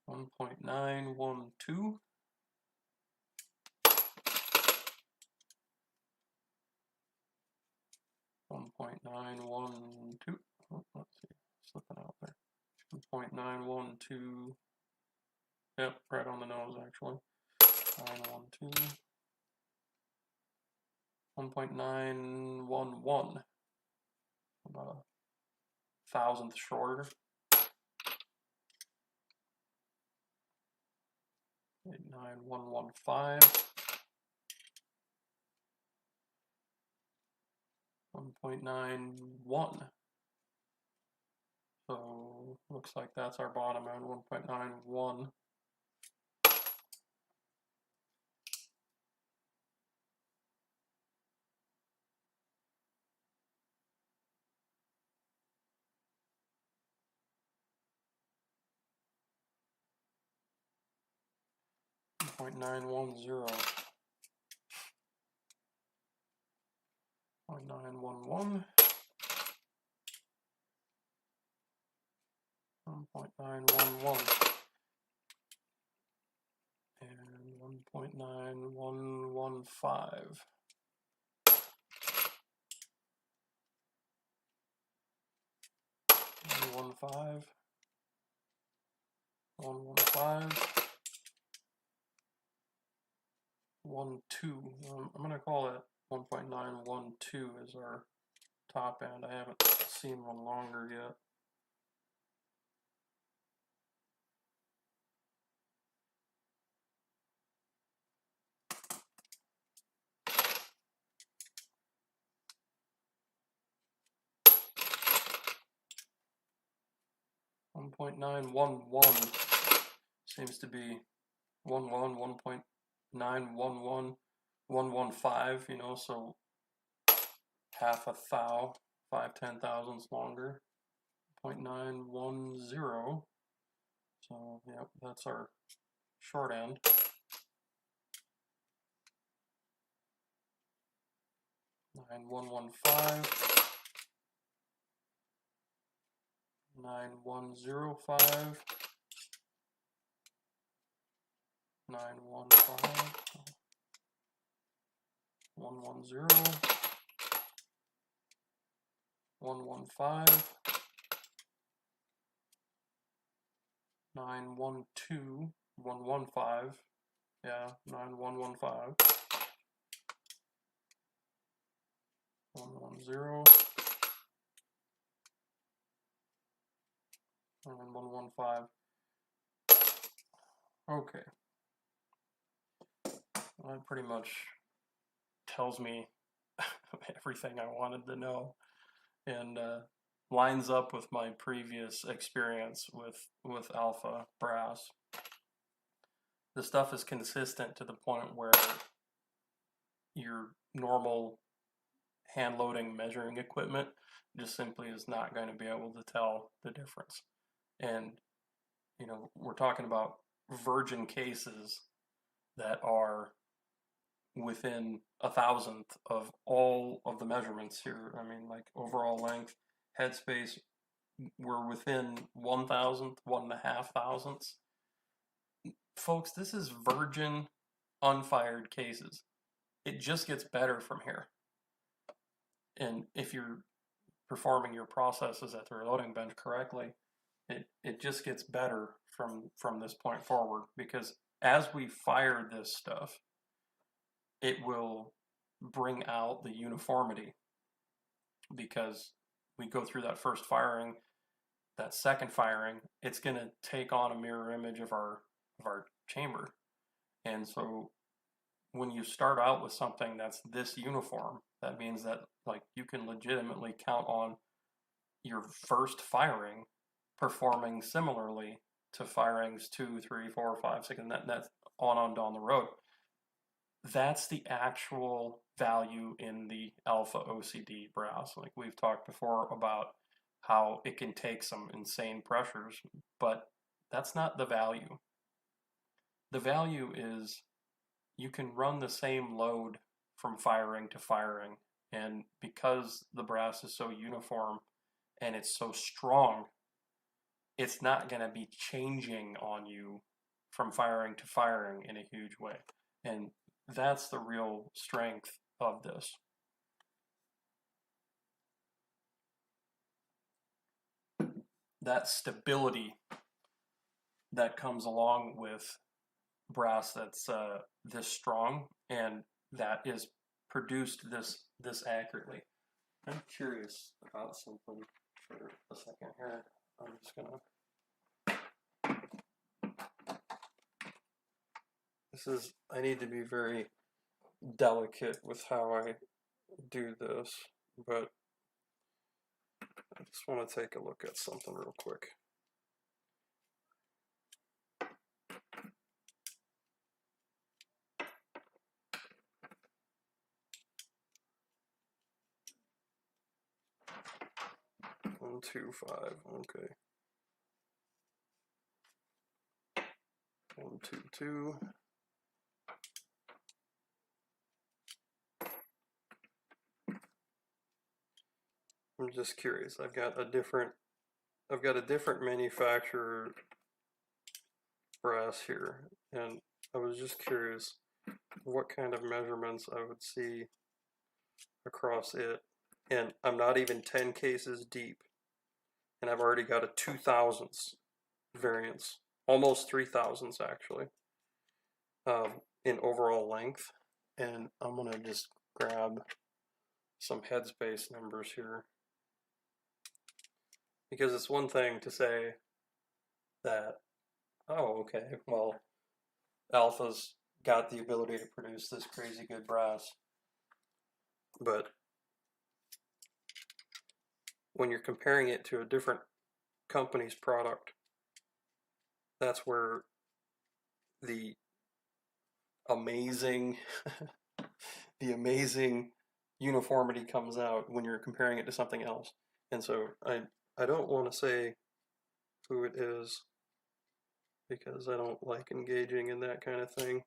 1.912. 1.912. Oh, let's see, slipping out there. 1.912. Yep, right on the nose actually. 912. 1.911. About a thousandth shorter. 89115. 1.91. So looks like that's our bottom end, 1.91. .910. 0.911. 1.911. And 1.9115. 115. 115. 12. I'm going to call it 1.912 as our top end. I haven't seen one longer yet. .911 seems to be 1.911, 115, you know, so half a thou, 5/10,000ths longer. 0.910. So, yep, that's our short end. 9115. 9105. 915. 110. 115. 912. 115. Yeah, 9115. 110. And 115. Okay. Well, that pretty much tells me everything I wanted to know, and lines up with my previous experience with alpha brass. The stuff is consistent to the point where your normal hand loading measuring equipment just simply is not going to be able to tell the difference. And, you know, we're talking about virgin cases that are within 1,000th of all of the measurements here. I mean, like overall length, headspace, we're within 1,000th, 1.5 thousandths. Folks, this is virgin, unfired cases. It just gets better from here. And if you're performing your processes at the reloading bench correctly, it just gets better from this point forward, because as we fire this stuff, it will bring out the uniformity, because we go through that first firing, that second firing, it's going to take on a mirror image of our chamber. And so when you start out with something that's this uniform, that means that like you can legitimately count on your first firing performing similarly to firings 2, 3, 4, 5, 6, and that's on down the road. That's the actual value in the alpha OCD brass. Like we've talked before about how it can take some insane pressures, but that's not the value. The value is you can run the same load from firing to firing, and because the brass is so uniform and it's so strong, it's not going to be changing on you from firing to firing in a huge way. And that's the real strength of this. That stability that comes along with brass that's this strong and that is produced this accurately. I'm curious about something for a second here. I'm just gonna. I need to be very delicate with how I do this, but I just want to take a look at something real quick. One, 2, 5, okay. 1, 2, 2. I'm just curious. I've got a different manufacturer brass here, and I was just curious what kind of measurements I would see across it. And I'm not even 10 cases deep, and I've already got a 2,000ths variance, almost 3,000ths actually, in overall length. And I'm gonna just grab some headspace numbers here, because it's one thing to say that, oh, okay, well, Alpha's got the ability to produce this crazy good brass, but when you're comparing it to a different company's product, that's where the amazing the amazing uniformity comes out, when you're comparing it to something else. And so I don't want to say who it is, because I don't like engaging in that kind of thing.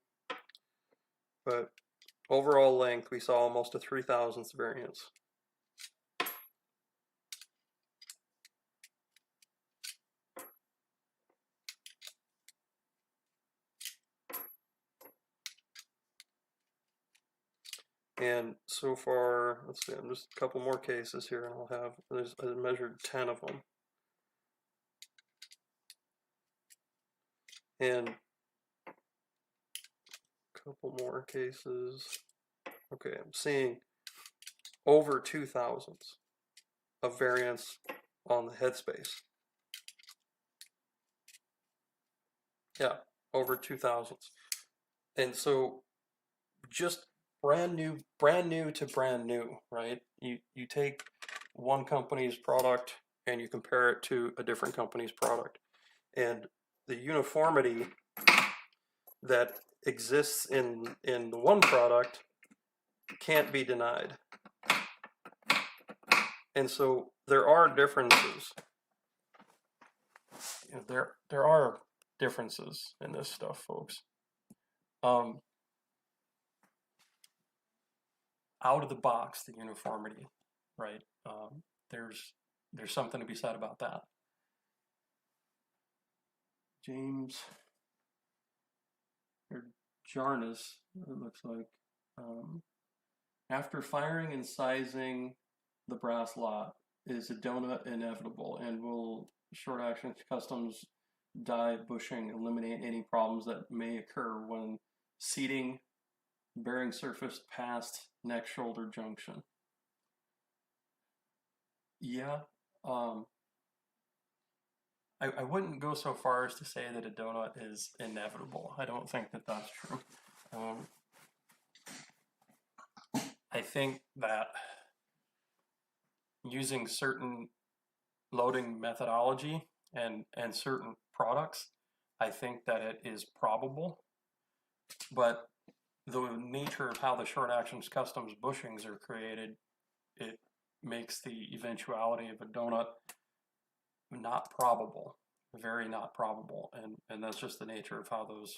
But overall length, we saw almost a 3,000ths variance. And so far, let's see, I'm just a couple more cases here, and I measured 10 of them. And a couple more cases. Okay, I'm seeing over 2,000ths of variance on the headspace. Yeah, over 2,000ths. And so just brand new to brand new, right? You take one company's product and you compare it to a different company's product, and the uniformity that exists in the one product can't be denied. And so there are differences. There are differences in this stuff, folks. Out of the box, the uniformity, right? There's something to be said about that. James or Jarnis, it looks like. After firing and sizing the brass lot, is a donut inevitable, and will short action customs die bushing eliminate any problems that may occur when seating bearing surface past neck shoulder junction? Yeah, I wouldn't go so far as to say that a donut is inevitable. I don't think that that's true. I think that using certain loading methodology and certain products, I think that it is probable, but the nature of how the short actions customs bushings are created, it makes the eventuality of a donut not probable, very not probable, and that's just the nature of how those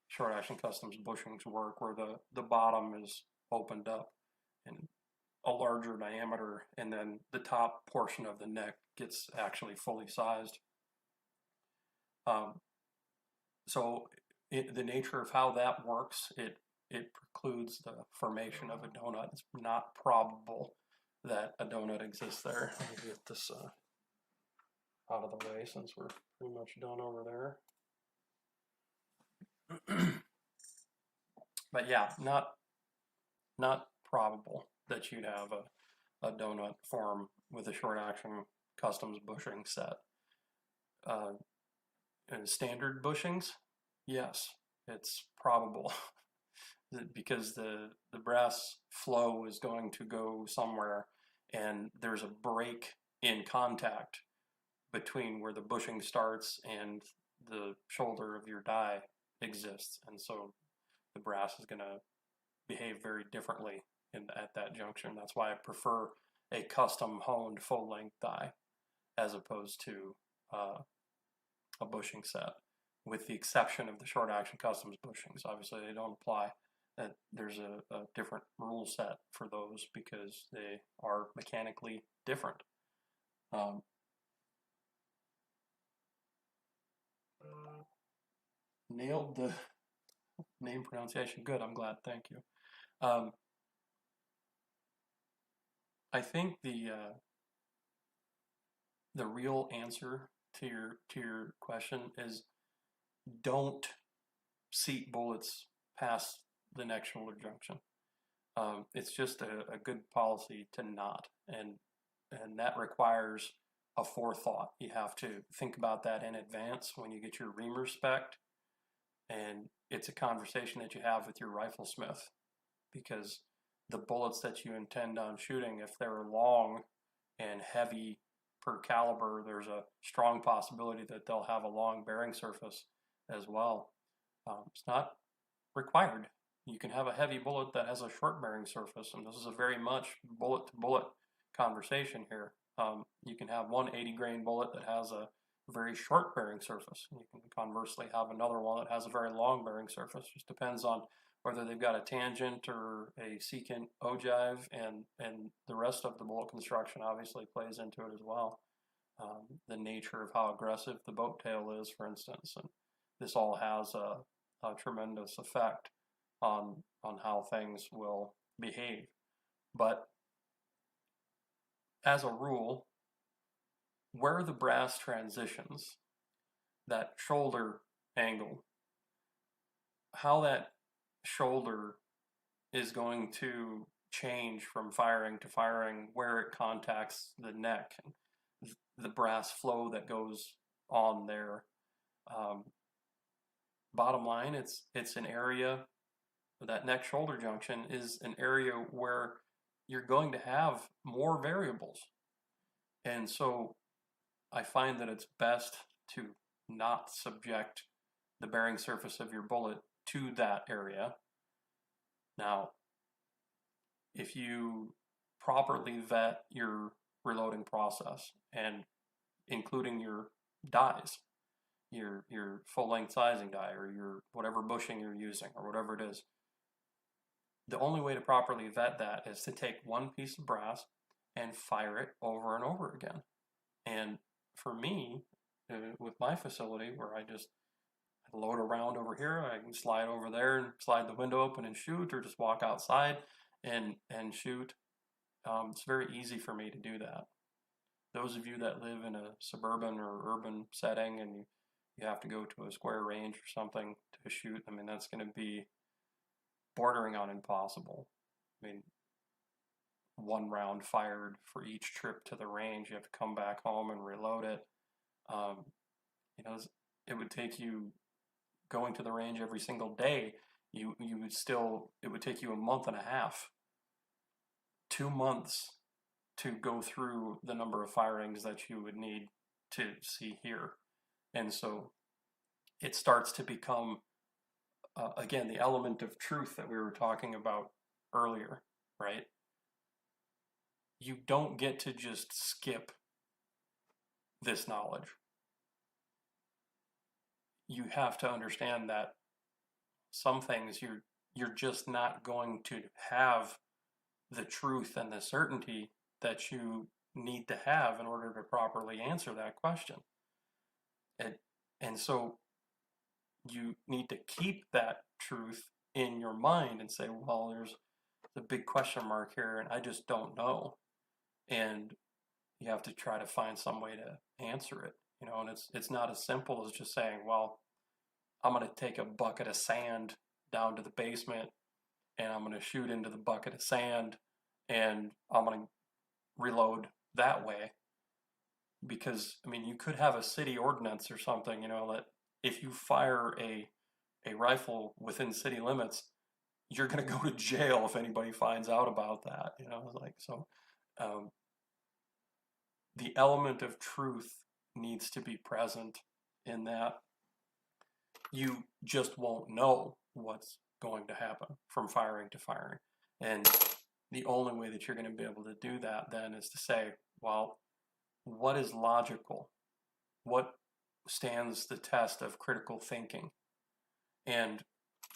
short action customs bushings work, where the bottom is opened up and a larger diameter, and then the top portion of the neck gets actually fully sized. So the nature of how that works, it precludes the formation of a donut. It's not probable that a donut exists there. Let me get this out of the way since we're pretty much done over there. But yeah, not probable that you'd have a donut form with a short action customs bushing set. And standard bushings, yes, it's probable because the brass flow is going to go somewhere, and there's a break in contact between where the bushing starts and the shoulder of your die exists, and so the brass is going to behave very differently at that junction. That's why I prefer a custom honed full length die as opposed to a bushing set, with the exception of the short action customs bushings. Obviously they don't apply. There's a different rule set for those because they are mechanically different. Nailed the name pronunciation. Good, I'm glad, thank you. I think the real answer to your question is don't seat bullets past the neck shoulder junction. It's just a good policy to not, and that requires a forethought. You have to think about that in advance when you get your reamer spec'd, and it's a conversation that you have with your riflesmith, because the bullets that you intend on shooting, if they're long and heavy per caliber, there's a strong possibility that they'll have a long bearing surface as well. It's not required. You can have a heavy bullet that has a short bearing surface, and this is a very much bullet to bullet conversation here. You can have one 80 grain bullet that has a very short bearing surface. You can conversely have another one that has a very long bearing surface. Just depends on whether they've got a tangent or a secant ogive, and the rest of the bullet construction obviously plays into it as well. The nature of how aggressive the boat tail is, for instance, and this all has a tremendous effect on how things will behave. But as a rule, where the brass transitions, that shoulder angle, how that shoulder is going to change from firing to firing, where it contacts the neck, the brass flow that goes on there. Bottom line, it's an area, that neck shoulder junction is an area where you're going to have more variables. And so I find that it's best to not subject the bearing surface of your bullet to that area. Now, if you properly vet your reloading process, and including your dies, your full length sizing die, or your whatever bushing you're using, or whatever it is. The only way to properly vet that is to take one piece of brass and fire it over and over again. And for me, with my facility, where I just load around over here, I can slide over there and slide the window open and shoot, or just walk outside and shoot. It's very easy for me to do that. Those of you that live in a suburban or urban setting and you have to go to a square range or something to shoot, I mean, that's going to be bordering on impossible. I mean, one round fired for each trip to the range. You have to come back home and reload it. You know, it would take you going to the range every single day. You would still, it would take you a month and a half, 2 months to go through the number of firings that you would need to see here. And so it starts to become, again, the element of truth that we were talking about earlier, right? You don't get to just skip this knowledge. You have to understand that some things you're just not going to have the truth and the certainty that you need to have in order to properly answer that question. And so you need to keep that truth in your mind and say, well, there's a big question mark here and I just don't know. And you have to try to find some way to answer it, you know, and it's not as simple as just saying, well, I'm going to take a bucket of sand down to the basement and I'm going to shoot into the bucket of sand and I'm going to reload that way. Because, I mean, you could have a city ordinance or something, you know, that if you fire a rifle within city limits, you're going to go to jail if anybody finds out about that, you know, like, so the element of truth needs to be present in that. You just won't know what's going to happen from firing to firing. And the only way that you're going to be able to do that then is to say, well, what is logical? What stands the test of critical thinking? And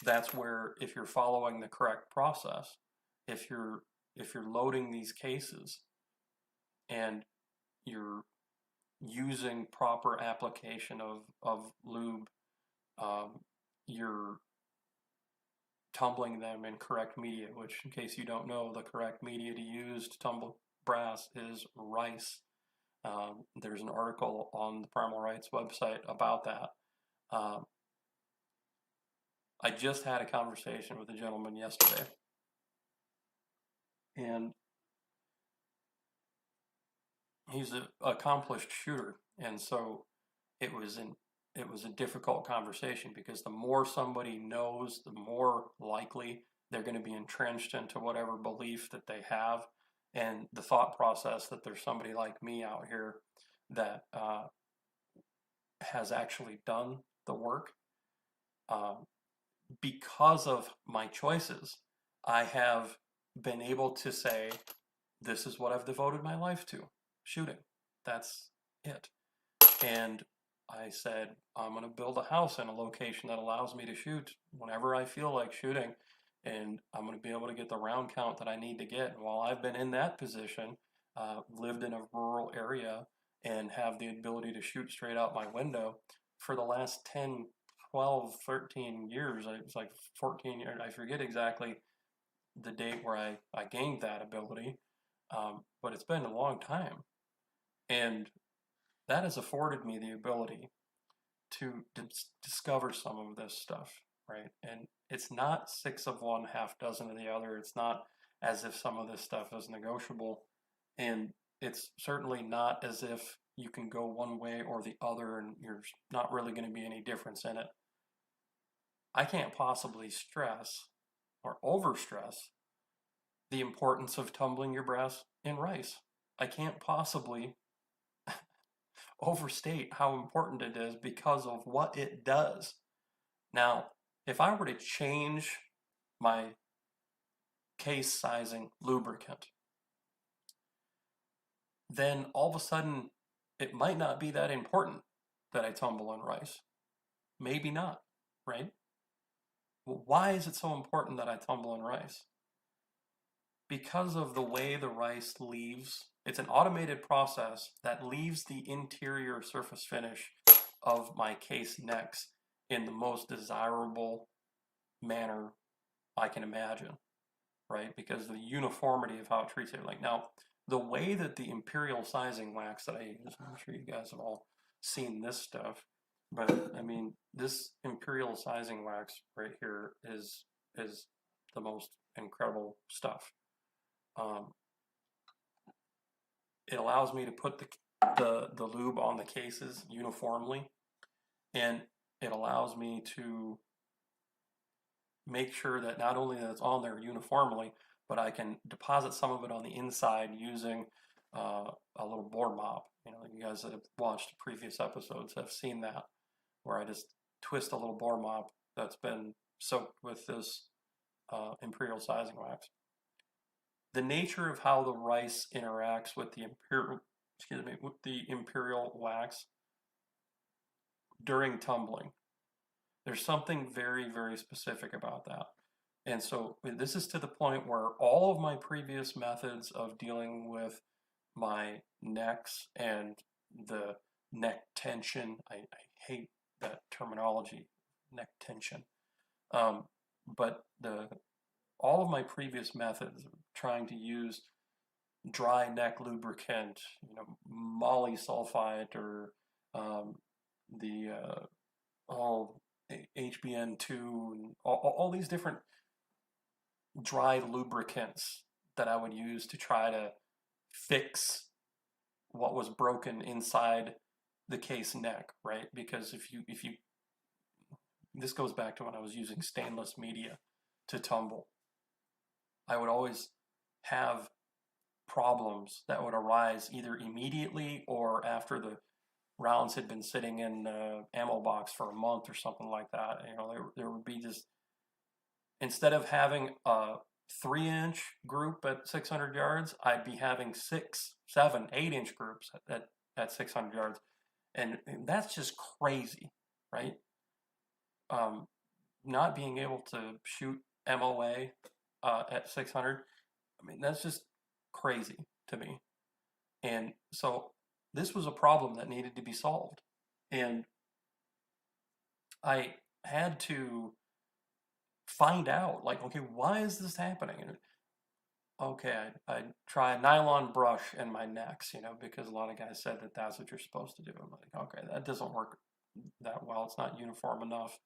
that's where, if you're following the correct process, if you're loading these cases and you're using proper application of lube, you're tumbling them in correct media, which, in case you don't know, the correct media to use to tumble brass is rice. There's an article on the Primal Rights website about that. I just had a conversation with a gentleman yesterday, and he's an accomplished shooter, and so it was a difficult conversation, because the more somebody knows, the more likely they're going to be entrenched into whatever belief that they have, and the thought process that there's somebody like me out here that has actually done the work. Because of my choices, I have been able to say, this is what I've devoted my life to, shooting. That's it. And I said, I'm going to build a house in a location that allows me to shoot whenever I feel like shooting, and I'm going to be able to get the round count that I need to get. And while I've been in that position, lived in a rural area, and have the ability to shoot straight out my window for the last 10, 12, 13 years, it's like 14 years, I forget exactly the date where I gained that ability, but it's been a long time. And that has afforded me the ability to discover some of this stuff, right? And it's not 6 of one, half dozen of the other. It's not as if some of this stuff is negotiable. And it's certainly not as if you can go one way or the other and there's not really going to be any difference in it. I can't possibly stress or overstress the importance of tumbling your brass in rice. I can't possibly overstate how important it is because of what it does. Now, if I were to change my case sizing lubricant, then all of a sudden it might not be that important that I tumble in rice. Maybe not, right? Well, why is it so important that I tumble in rice? Because of the way the rice leaves. It's an automated process that leaves the interior surface finish of my case necks in the most desirable manner I can imagine, right? Because the uniformity of how it treats it. Like now, the way that the Imperial Sizing Wax that I use, I'm sure you guys have all seen this stuff, but I mean, this Imperial Sizing Wax right here is the most incredible stuff. It allows me to put the lube on the cases uniformly, and it allows me to make sure that not only that it's on there uniformly, but I can deposit some of it on the inside using a little bore mop. You know, you guys that have watched previous episodes have seen that, where I just twist a little bore mop that's been soaked with this Imperial Sizing Wax. The nature of how the rice interacts with the Imperial wax during tumbling. There's something very, very specific about that. And so this is to the point where all of my previous methods of dealing with my necks and the neck tension, I hate that terminology, neck tension. But all of my previous methods, trying to use dry neck lubricant, you know, moly sulfite or the HBN2 and all these different dry lubricants that I would use to try to fix what was broken inside the case neck, right? Because if you this goes back to when I was using stainless media to tumble. I would always have problems that would arise either immediately or after the rounds had been sitting in the ammo box for a month or something like that. You know, there would be just, instead of having a 3-inch group at 600 yards, I'd be having 6, 7, 8-inch groups at 600 yards. And that's just crazy, right? Not being able to shoot MOA at 600, I mean, that's just crazy to me. And so this was a problem that needed to be solved. And I had to find out, like, okay, why is this happening? And okay, I try a nylon brush in my necks, you know, because a lot of guys said that that's what you're supposed to do. I'm like, okay, that doesn't work that well. It's not uniform enough.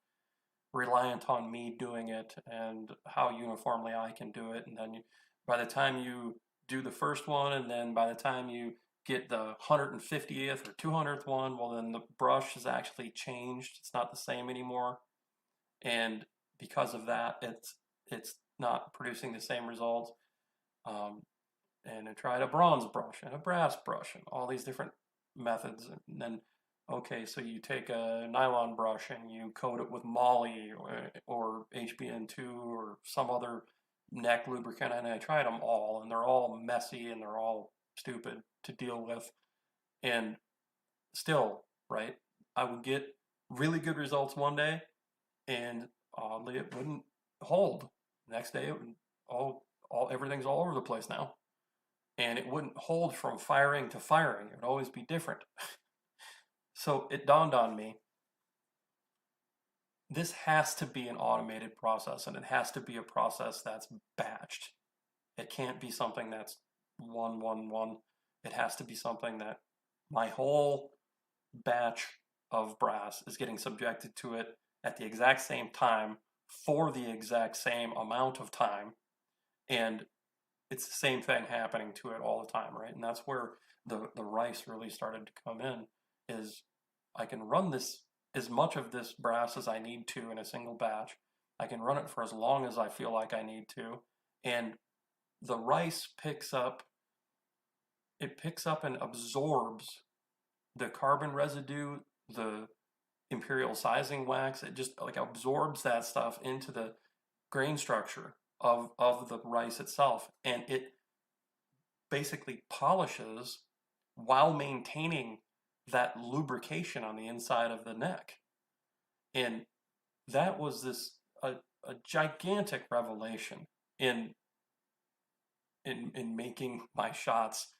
Reliant on me doing it and how uniformly I can do it. And then by the time you do the first one, and then by the time you get the 150th or 200th one, well, then the brush is actually changed. It's not the same anymore. And because of that, it's not producing the same results. And I tried a bronze brush and a brass brush and all these different methods. And then, okay, so you take a nylon brush and you coat it with moly or HBN2 or some other neck lubricant. And I tried them all, and they're all messy and they're all stupid to deal with. And still, right, I would get really good results one day, and oddly, it wouldn't hold. Next day, it would everything's all over the place now. And it wouldn't hold from firing to firing. It would always be different. So it dawned on me, this has to be an automated process, and it has to be a process that's batched. It can't be something that's 1-1-1. It has to be something that my whole batch of brass is getting subjected to it at the exact same time for the exact same amount of time. And it's the same thing happening to it all the time, right? And that's where the rice really started to come in, is I can run this, as much of this brass as I need to in a single batch. I can run it for as long as I feel like I need to. And the rice picks up and absorbs the carbon residue, the Imperial Sizing Wax. It just like absorbs that stuff into the grain structure of the rice itself, and it basically polishes while maintaining that lubrication on the inside of the neck. And that was a gigantic revelation in making my shots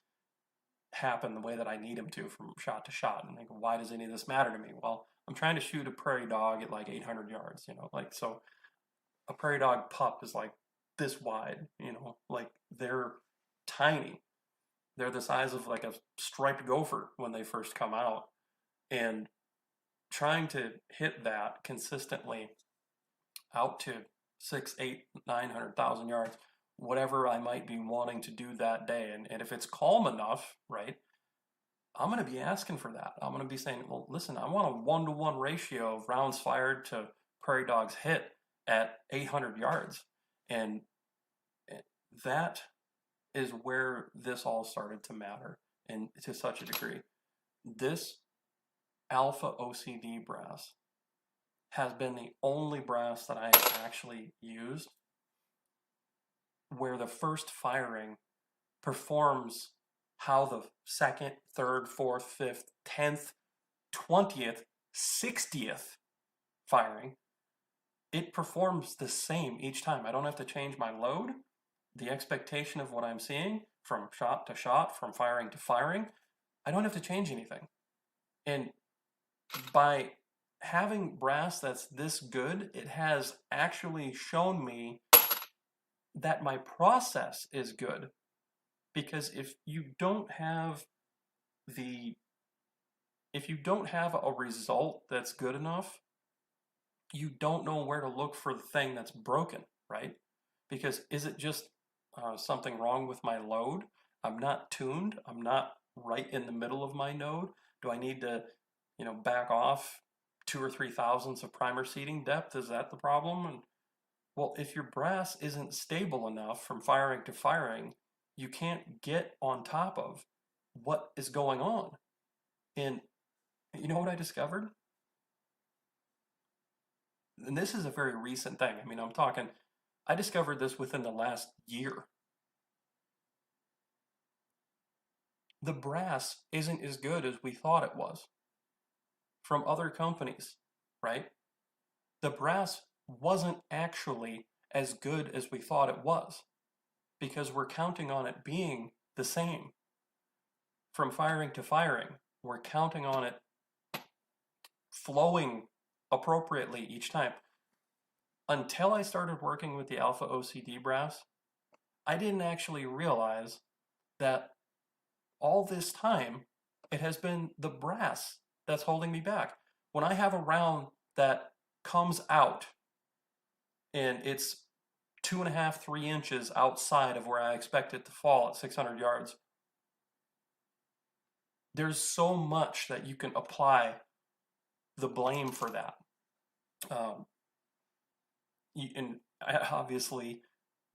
happen the way that I need them to from shot to shot. And like, why does any of this matter to me? Well, I'm trying to shoot a prairie dog at like 800 yards, like, so a prairie dog pup is like this wide, like they're tiny. They're the size of like a striped gopher when they first come out. And trying to hit that consistently out to 6, 8, 900,000 yards, whatever I might be wanting to do that day. And if it's calm enough, right, I'm going to be asking for that. I'm going to be saying, well, listen, I want a 1-to-1 ratio of rounds fired to prairie dogs hit at 800 yards. And that is where this all started to matter, and to such a degree. This Alpha OCD brass has been the only brass that I have actually used where the first firing performs how the second, third, fourth, fifth, 10th, 20th, 60th firing, it performs the same each time. I don't have to change my load, the expectation of what I'm seeing from shot to shot, from firing to firing. I don't have to change anything. And by having brass that's this good, it has actually shown me that my process is good. Because if you don't have a result that's good enough, you don't know where to look for the thing that's broken, right? Because is it just something wrong with my load? I'm not tuned. I'm not right in the middle of my node. Do I need to, back off 2 or 3 thousandths of primer seating depth? Is that the problem? And well, if your brass isn't stable enough from firing to firing, you can't get on top of what is going on. And you know what I discovered? And this is a very recent thing. I mean, I discovered this within the last year. The brass isn't as good as we thought it was from other companies, right? The brass wasn't actually as good as we thought it was because we're counting on it being the same from firing to firing. We're counting on it flowing appropriately each time. Until I started working with the Alpha OCD brass, I didn't actually realize that all this time it has been the brass that's holding me back. When I have a round that comes out and it's 2.5, 3 inches outside of where I expect it to fall at 600 yards, there's so much that you can apply the blame for that. And obviously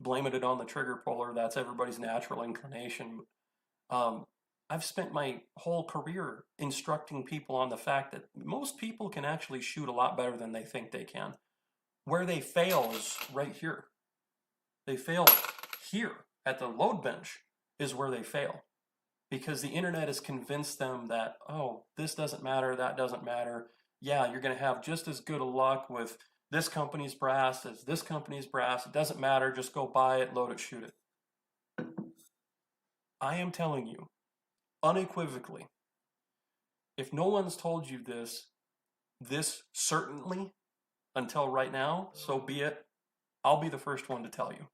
blaming it on the trigger puller, that's everybody's natural inclination. I've spent my whole career instructing people on the fact that most people can actually shoot a lot better than they think they can. Where they fail is right here. They fail here at the load bench is where they fail. Because the internet has convinced them that, oh, this doesn't matter, that doesn't matter. Yeah, you're going to have just as good a luck with this company's brass as this company's brass. It doesn't matter, just go buy it, load it, shoot it. I am telling you, unequivocally, if no one's told you this certainly until right now, so be it. I'll be the first one to tell you.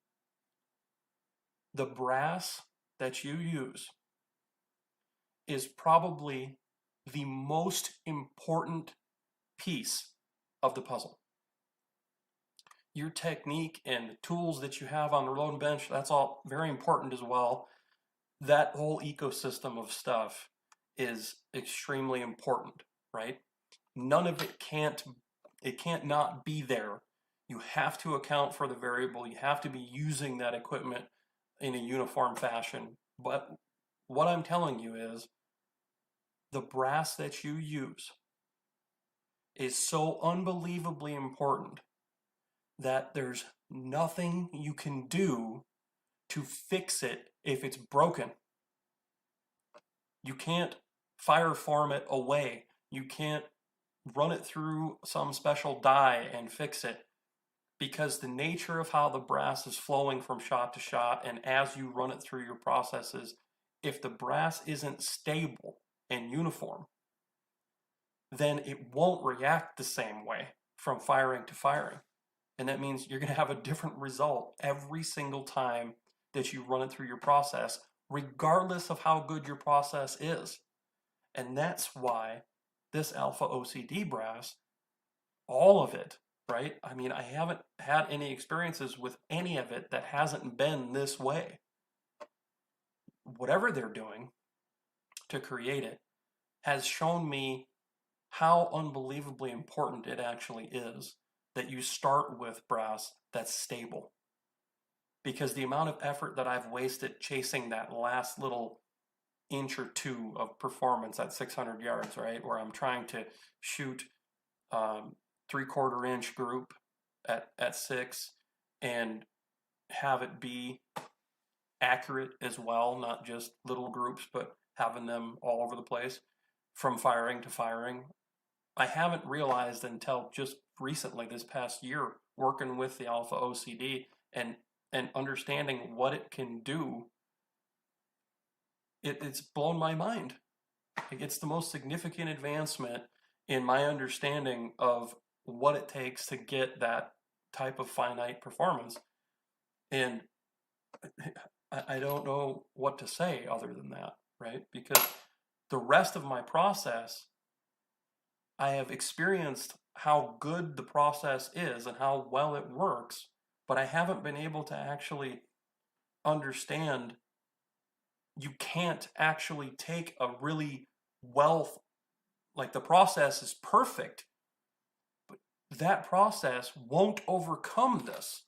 The brass that you use is probably the most important piece of the puzzle. Your technique and the tools that you have on the load bench, that's all very important as well. That whole ecosystem of stuff is extremely important, right? None of it can't not be there. You have to account for the variable. You have to be using that equipment in a uniform fashion. But what I'm telling you is the brass that you use is so unbelievably important that there's nothing you can do to fix it if it's broken. You can't fire form it away. You can't run it through some special die and fix it, because the nature of how the brass is flowing from shot to shot, and as you run it through your processes, if the brass isn't stable and uniform, then it won't react the same way from firing to firing. And that means you're going to have a different result every single time that you run it through your process, regardless of how good your process is. And that's why this Alpha OCD brass, all of it, right? I mean, I haven't had any experiences with any of it that hasn't been this way. Whatever they're doing to create it has shown me how unbelievably important it actually is that you start with brass that's stable. Because the amount of effort that I've wasted chasing that last little inch or two of performance at 600 yards, right, where I'm trying to shoot 3/4 inch group at 6 and have it be accurate as well, not just little groups, but having them all over the place from firing to firing. I haven't realized until just recently, this past year, working with the Alpha OCD and understanding what it can do. It's blown my mind. It's the most significant advancement in my understanding of what it takes to get that type of finite performance. And I don't know what to say other than that, right? Because the rest of my process, I have experienced how good the process is and how well it works, but I haven't been able to actually understand you can't actually take a really like the process is perfect, but that process won't overcome this.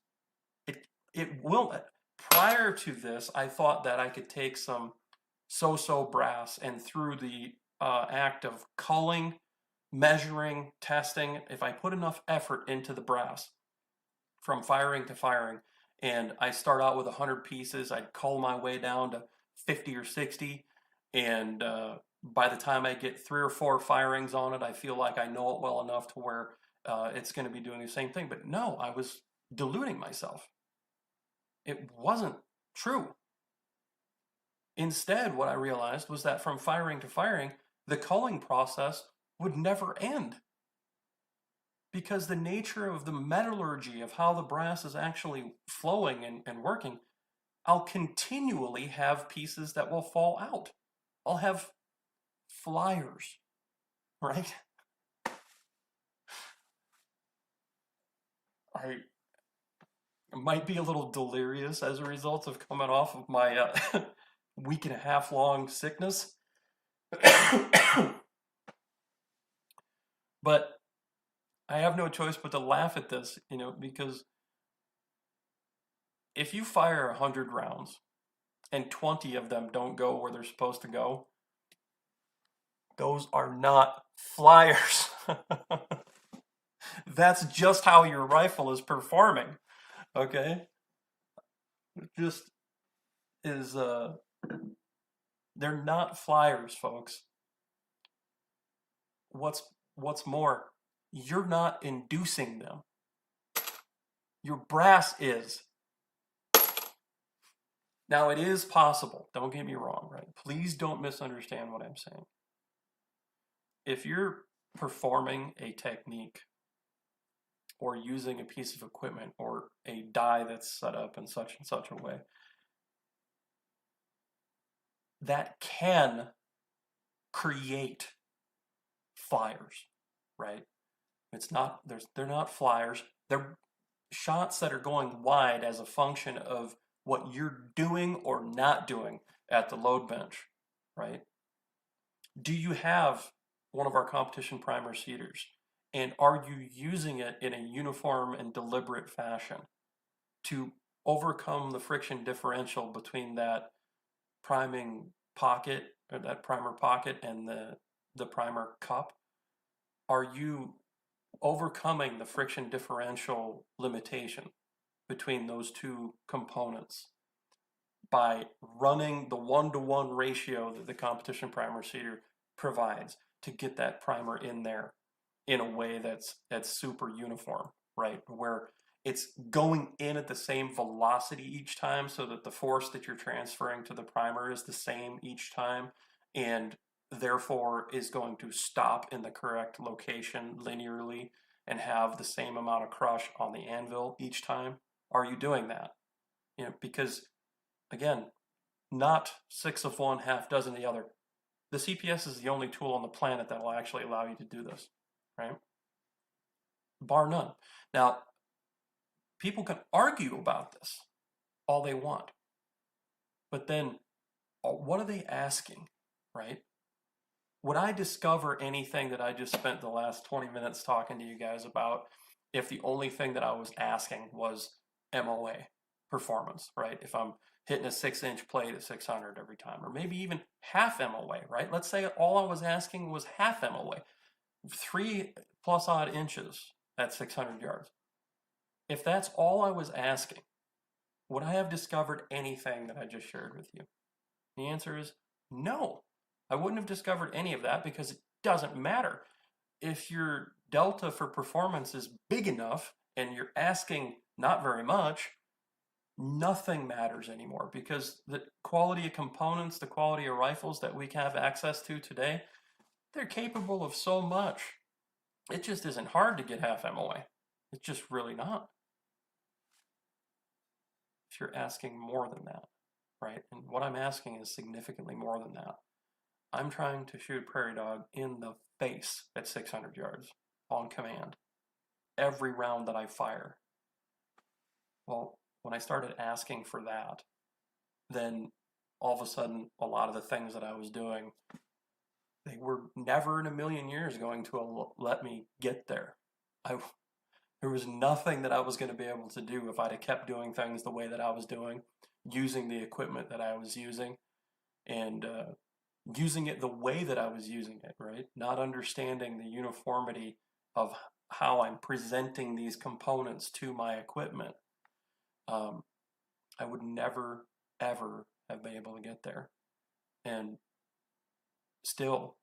It will. Prior to this, I thought that I could take some so-so brass and through the act of culling, measuring, testing, if I put enough effort into the brass from firing to firing, and I start out with 100 pieces, I'd cull my way down to 50 or 60, and by the time I get 3 or 4 firings on it, I feel like I know it well enough to where it's going to be doing the same thing. But no, I was deluding myself. It wasn't true. Instead, what I realized was that from firing to firing, the culling process would never end. Because the nature of the metallurgy of how the brass is actually flowing and working, I'll continually have pieces that will fall out. I'll have flyers, right? I might be a little delirious as a result of coming off of my week and a half long sickness. But I have no choice but to laugh at this, because if you fire 100 rounds and 20 of them don't go where they're supposed to go, those are not flyers. That's just how your rifle is performing, okay? It just is, they're not flyers, folks. What's more, you're not inducing them. Your brass is. Now, it is possible, don't get me wrong, right? Please don't misunderstand what I'm saying. If you're performing a technique or using a piece of equipment or a die that's set up in such and such a way, that can create flyers, right? They're not flyers. They're shots that are going wide as a function of what you're doing or not doing at the load bench, right? Do you have one of our competition primer seeders, and are you using it in a uniform and deliberate fashion to overcome the friction differential between that priming pocket or that primer pocket and the primer cup? Are you overcoming the friction differential limitation between those two components? by running the 1-to-1 ratio that the competition primer seeder provides to get that primer in there in a way that's super uniform, right? Where it's going in at the same velocity each time so that the force that you're transferring to the primer is the same each time, and therefore is going to stop in the correct location linearly and have the same amount of crush on the anvil each time. Are you doing that? Because again, not 6 of one, half dozen of the other. The CPS is the only tool on the planet that will actually allow you to do this, right? Bar none. Now, people can argue about this all they want, but then what are they asking, right? Would I discover anything that I just spent the last 20 minutes talking to you guys about if the only thing that I was asking was MOA performance, right? If I'm hitting a 6-inch plate at 600 every time, or maybe even half MOA, right? Let's say all I was asking was half MOA, 3+ odd inches at 600 yards. If that's all I was asking, would I have discovered anything that I just shared with you? The answer is no. I wouldn't have discovered any of that because it doesn't matter. If your delta for performance is big enough and you're asking not very much, nothing matters anymore, because the quality of components, the quality of rifles that we have access to today, they're capable of so much. It just isn't hard to get half MOA. It's just really not. If you're asking more than that, right? And what I'm asking is significantly more than that. I'm trying to shoot prairie dog in the face at 600 yards on command every round that I fire. Well, when I started asking for that, then all of a sudden, a lot of the things that I was doing, they were never in a million years going to let me get there. There was nothing that I was going to be able to do if I'd have kept doing things the way that I was doing, using the equipment that I was using, and using it the way that I was using it, right? Not understanding the uniformity of how I'm presenting these components to my equipment. I would never, ever have been able to get there. And still,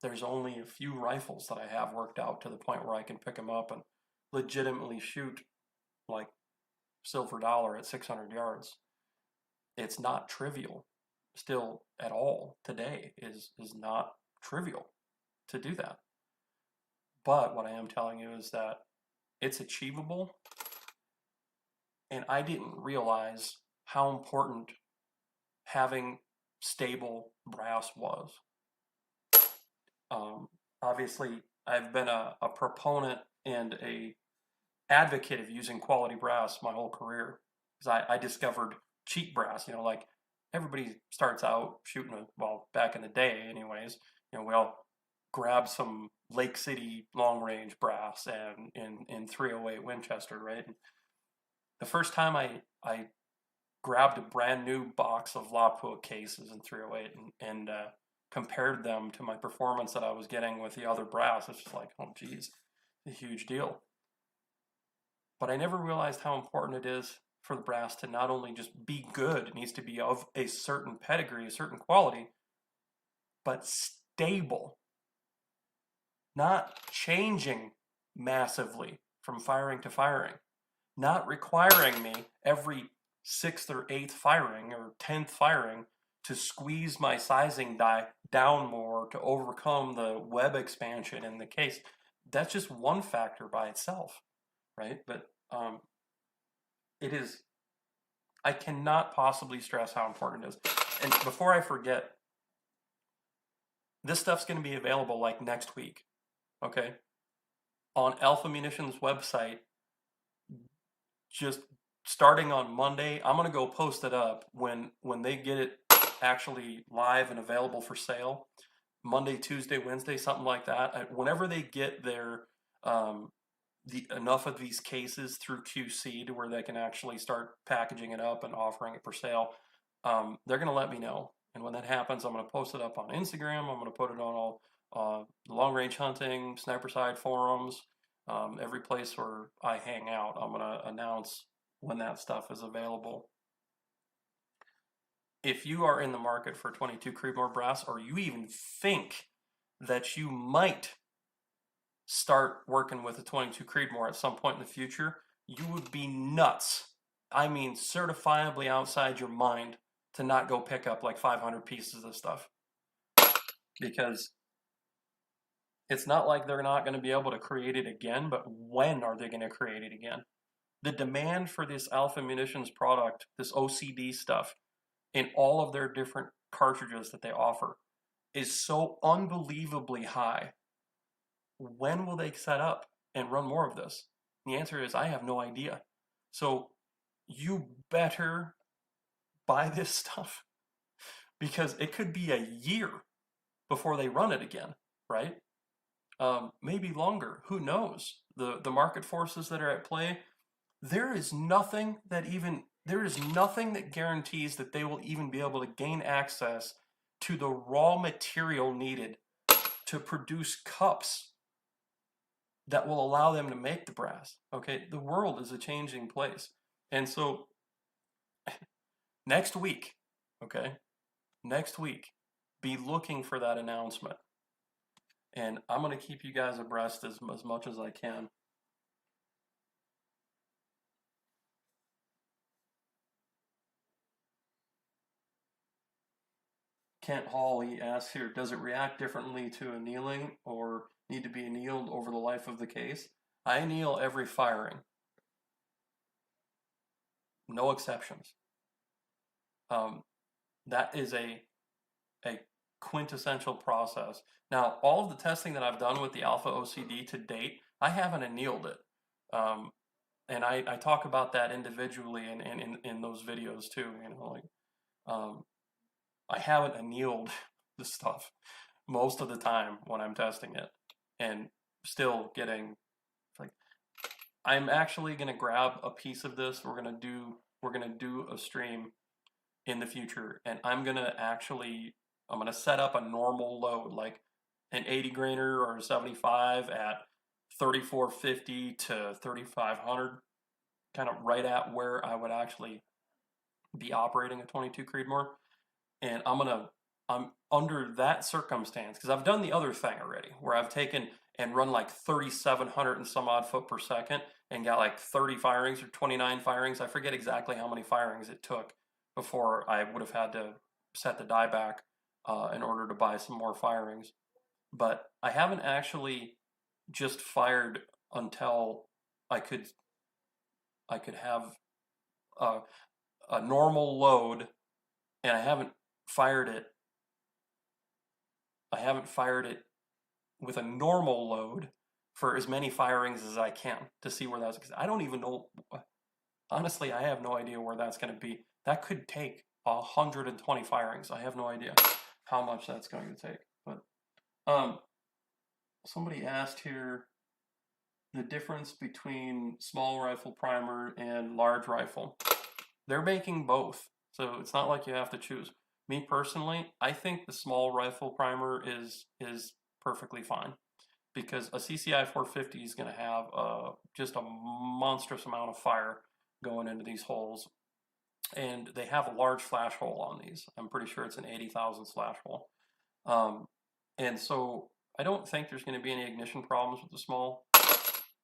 there's only a few rifles that I have worked out to the point where I can pick them up and legitimately shoot like silver dollar at 600 yards. It's not trivial still at all today. Is not trivial to do that. But what I am telling you is that it's achievable, and I didn't realize how important having stable brass was. Obviously, I've been a proponent and a advocate of using quality brass my whole career, because I discovered cheap brass. Like everybody starts out shooting well, back in the day anyways, we all grab some Lake City long range brass and in 308 Winchester, right? And the first time I grabbed a brand new box of Lapua cases in 308 and compared them to my performance that I was getting with the other brass, it's just like, oh geez, a huge deal. But I never realized how important it is for the brass to not only just be good, it needs to be of a certain pedigree, a certain quality, but stable. Not changing massively from firing to firing. Not requiring me every 6th or 8th firing or 10th firing to squeeze my sizing die down more to overcome the web expansion in the case. That's just one factor by itself, right? But it is, I cannot possibly stress how important it is. And before I forget, this stuff's going to be available like next week, okay? On Alpha Munitions website, just starting on Monday. I'm going to go post it up when they get it actually live and available for sale. Monday, Tuesday, Wednesday, something like that. Whenever they get their enough of these cases through QC to where they can actually start packaging it up and offering it for sale, they're going to let me know. And when that happens, I'm going to post it up on Instagram. I'm going to put it on all long range hunting, sniper side forums, every place where I hang out. I'm going to announce when that stuff is available. If you are in the market for 22 Creedmoor brass, or you even think that you might start working with a 22 Creedmoor at some point in the future, you would be nuts. I mean, certifiably outside your mind to not go pick up like 500 pieces of stuff. Because it's not like they're not going to be able to create it again, but when are they going to create it again? The demand for this Alpha Munitions product, this OCD stuff, in all of their different cartridges that they offer, is so unbelievably high. When will they set up and run more of this? The answer is I have no idea. So you better buy this stuff, because it could be a year before they run it again, right? Maybe longer. Who knows? The market forces that are at play. There is nothing that guarantees that they will even be able to gain access to the raw material needed to produce cups that will allow them to make the brass. Okay, the world is a changing place. And so next week, be looking for that announcement. And I'm going to keep you guys abreast as much as I can. Kent Hall, he asks here, does it react differently to annealing or need to be annealed over the life of the case? I anneal every firing. No exceptions. That is a quintessential process. Now, all of the testing that I've done with the Alpha OCD to date, I haven't annealed it. And I talk about that individually in those videos too. I haven't annealed the stuff most of the time when I'm testing it, and still getting like, I'm actually gonna grab a piece of this. We're gonna do a stream in the future, and I'm gonna set up a normal load, like an 80 grainer or a 75 at 3450 to 3500, kind of right at where I would actually be operating a 22 Creedmoor. And I'm under that circumstance, because I've done the other thing already, where I've taken and run like 3,700 and some odd foot per second and got like 30 firings or 29 firings. I forget exactly how many firings it took before I would have had to set the die back in order to buy some more firings. But I haven't actually just fired until I could have a normal load, and I haven't fired it with a normal load for as many firings as I can to see where that's, because I don't even know, honestly, I have no idea where that's going to be. That could take 120 firings. I have no idea how much that's going to take. But somebody asked here the difference between small rifle primer and large rifle. They're making both, so it's not like you have to choose. Me personally, I think the small rifle primer is perfectly fine, because a CCI 450 is going to have just a monstrous amount of fire going into these holes, and they have a large flash hole on these. I'm pretty sure it's an 80,000 flash hole, and so I don't think there's going to be any ignition problems with the small,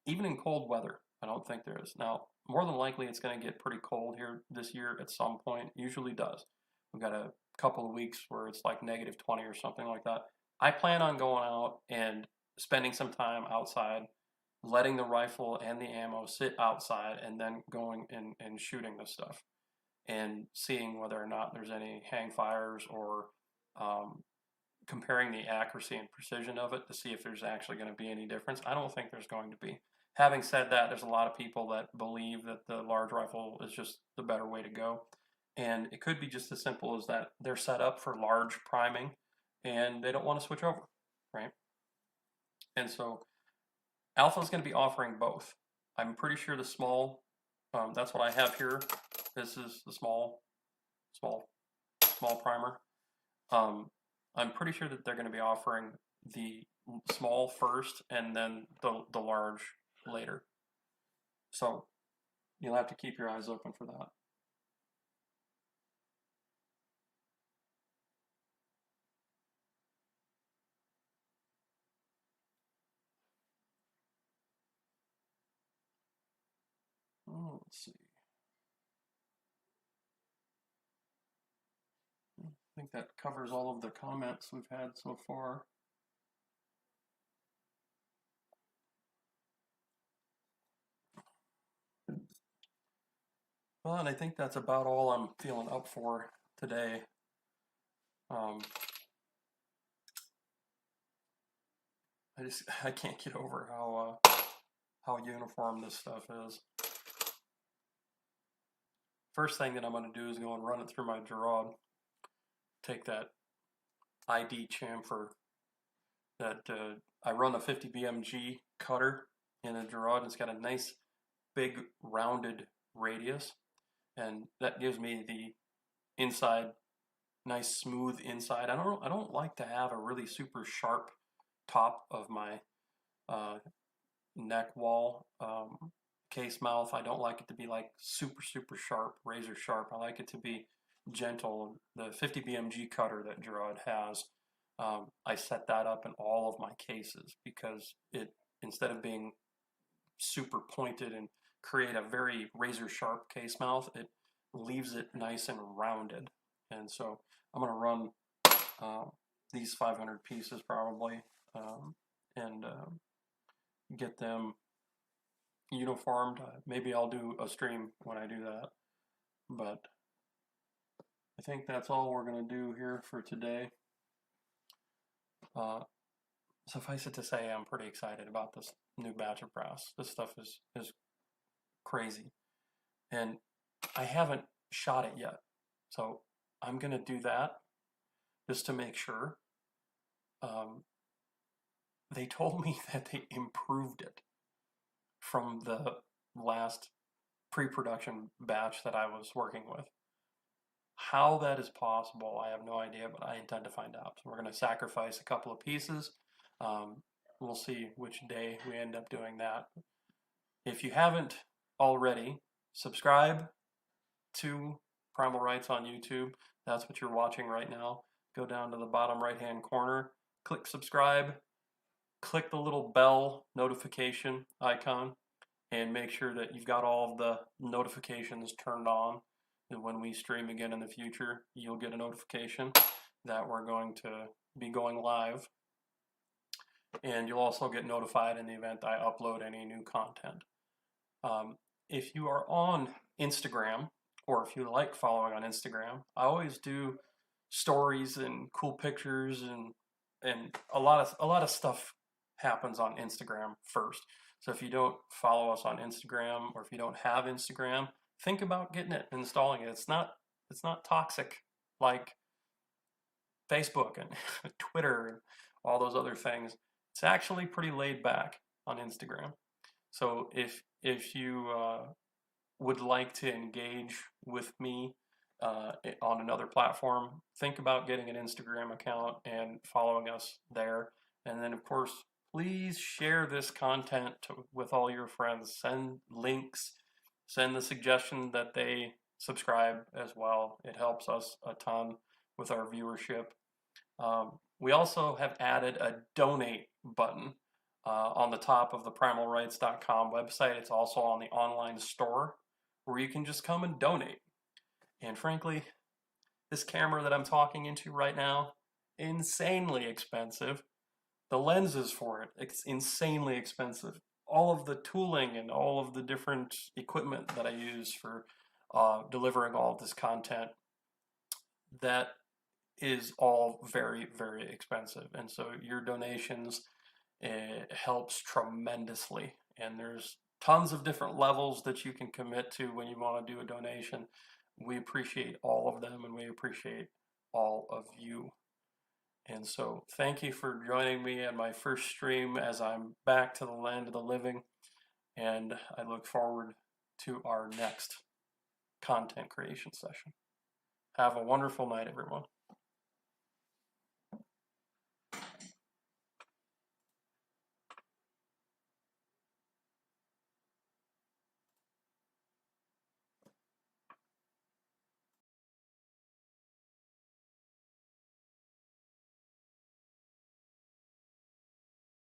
even in cold weather. I don't think there is. Now, more than likely, it's going to get pretty cold here this year at some point. Usually does. We've got a couple of weeks where it's like -20 or something like that. I plan on going out and spending some time outside, letting the rifle and the ammo sit outside, and then going and shooting this stuff and seeing whether or not there's any hang fires, or comparing the accuracy and precision of it to see if there's actually going to be any difference. I don't think there's going to be. Having said that, there's a lot of people that believe that the large rifle is just the better way to go. And it could be just as simple as that they're set up for large priming and they don't want to switch over, right? And so Alpha is going to be offering both. I'm pretty sure the small, that's what I have here. This is the small primer. I'm pretty sure that they're going to be offering the small first and then the large later. So you'll have to keep your eyes open for that. Oh, let's see. I think that covers all of the comments we've had so far. Well, and I think that's about all I'm feeling up for today. I can't get over how uniform this stuff is. First thing that I'm going to do is go and run it through my Gerard. Take that ID chamfer that I run a 50 BMG cutter in a Gerard. It's got a nice big rounded radius, and that gives me the inside, nice smooth inside. I don't like to have a really super sharp top of my neck wall case mouth. I don't like it to be like super sharp, razor sharp. I like it to be gentle. The 50 BMG cutter that Gerard has, I set that up in all of my cases because it, instead of being super pointed and create a very razor sharp case mouth, it leaves it nice and rounded. And so I'm going to run these 500 pieces probably and get them uniformed. Maybe I'll do a stream when I do that, but I think that's all we're going to do here for today. Suffice it to say, I'm pretty excited about this new batch of brass. This stuff is crazy, and I haven't shot it yet, so I'm going to do that just to make sure. They told me that they improved it from the last pre-production batch that I was working with. How that is possible, I have no idea, but I intend to find out. So we're going to sacrifice a couple of pieces. We'll see which day we end up doing that. If you haven't already, subscribe to Primal Rights on YouTube. That's what you're watching right now. Go down to the bottom right-hand corner, click subscribe, click the little bell notification icon, and make sure that you've got all of the notifications turned on. And when we stream again in the future, you'll get a notification that we're going to be going live. And you'll also get notified in the event I upload any new content. If you are on Instagram, or if you like following on Instagram, I always do stories and cool pictures, and a lot of stuff happens on Instagram first. So if you don't follow us on Instagram, or if you don't have Instagram, think about getting it, installing it. It's not toxic like Facebook and Twitter and all those other things. It's actually pretty laid back on Instagram. So if you would like to engage with me on another platform, think about getting an Instagram account and following us there. And then, of course, please share this content with all your friends. Send links, send the suggestion that they subscribe as well. It helps us a ton with our viewership. We also have added a donate button on the top of the primalrights.com website. It's also on the online store where you can just come and donate. And frankly, this camera that I'm talking into right now, insanely expensive. The lenses for it, it's insanely expensive. All of the tooling and all of the different equipment that I use for delivering all of this content, that is all very expensive. And so your donations, it helps tremendously. And there's tons of different levels that you can commit to when you want to do a donation. We appreciate all of them, and we appreciate all of you. And so thank you for joining me on my first stream as I'm back to the land of the living. And I look forward to our next content creation session. Have a wonderful night, everyone.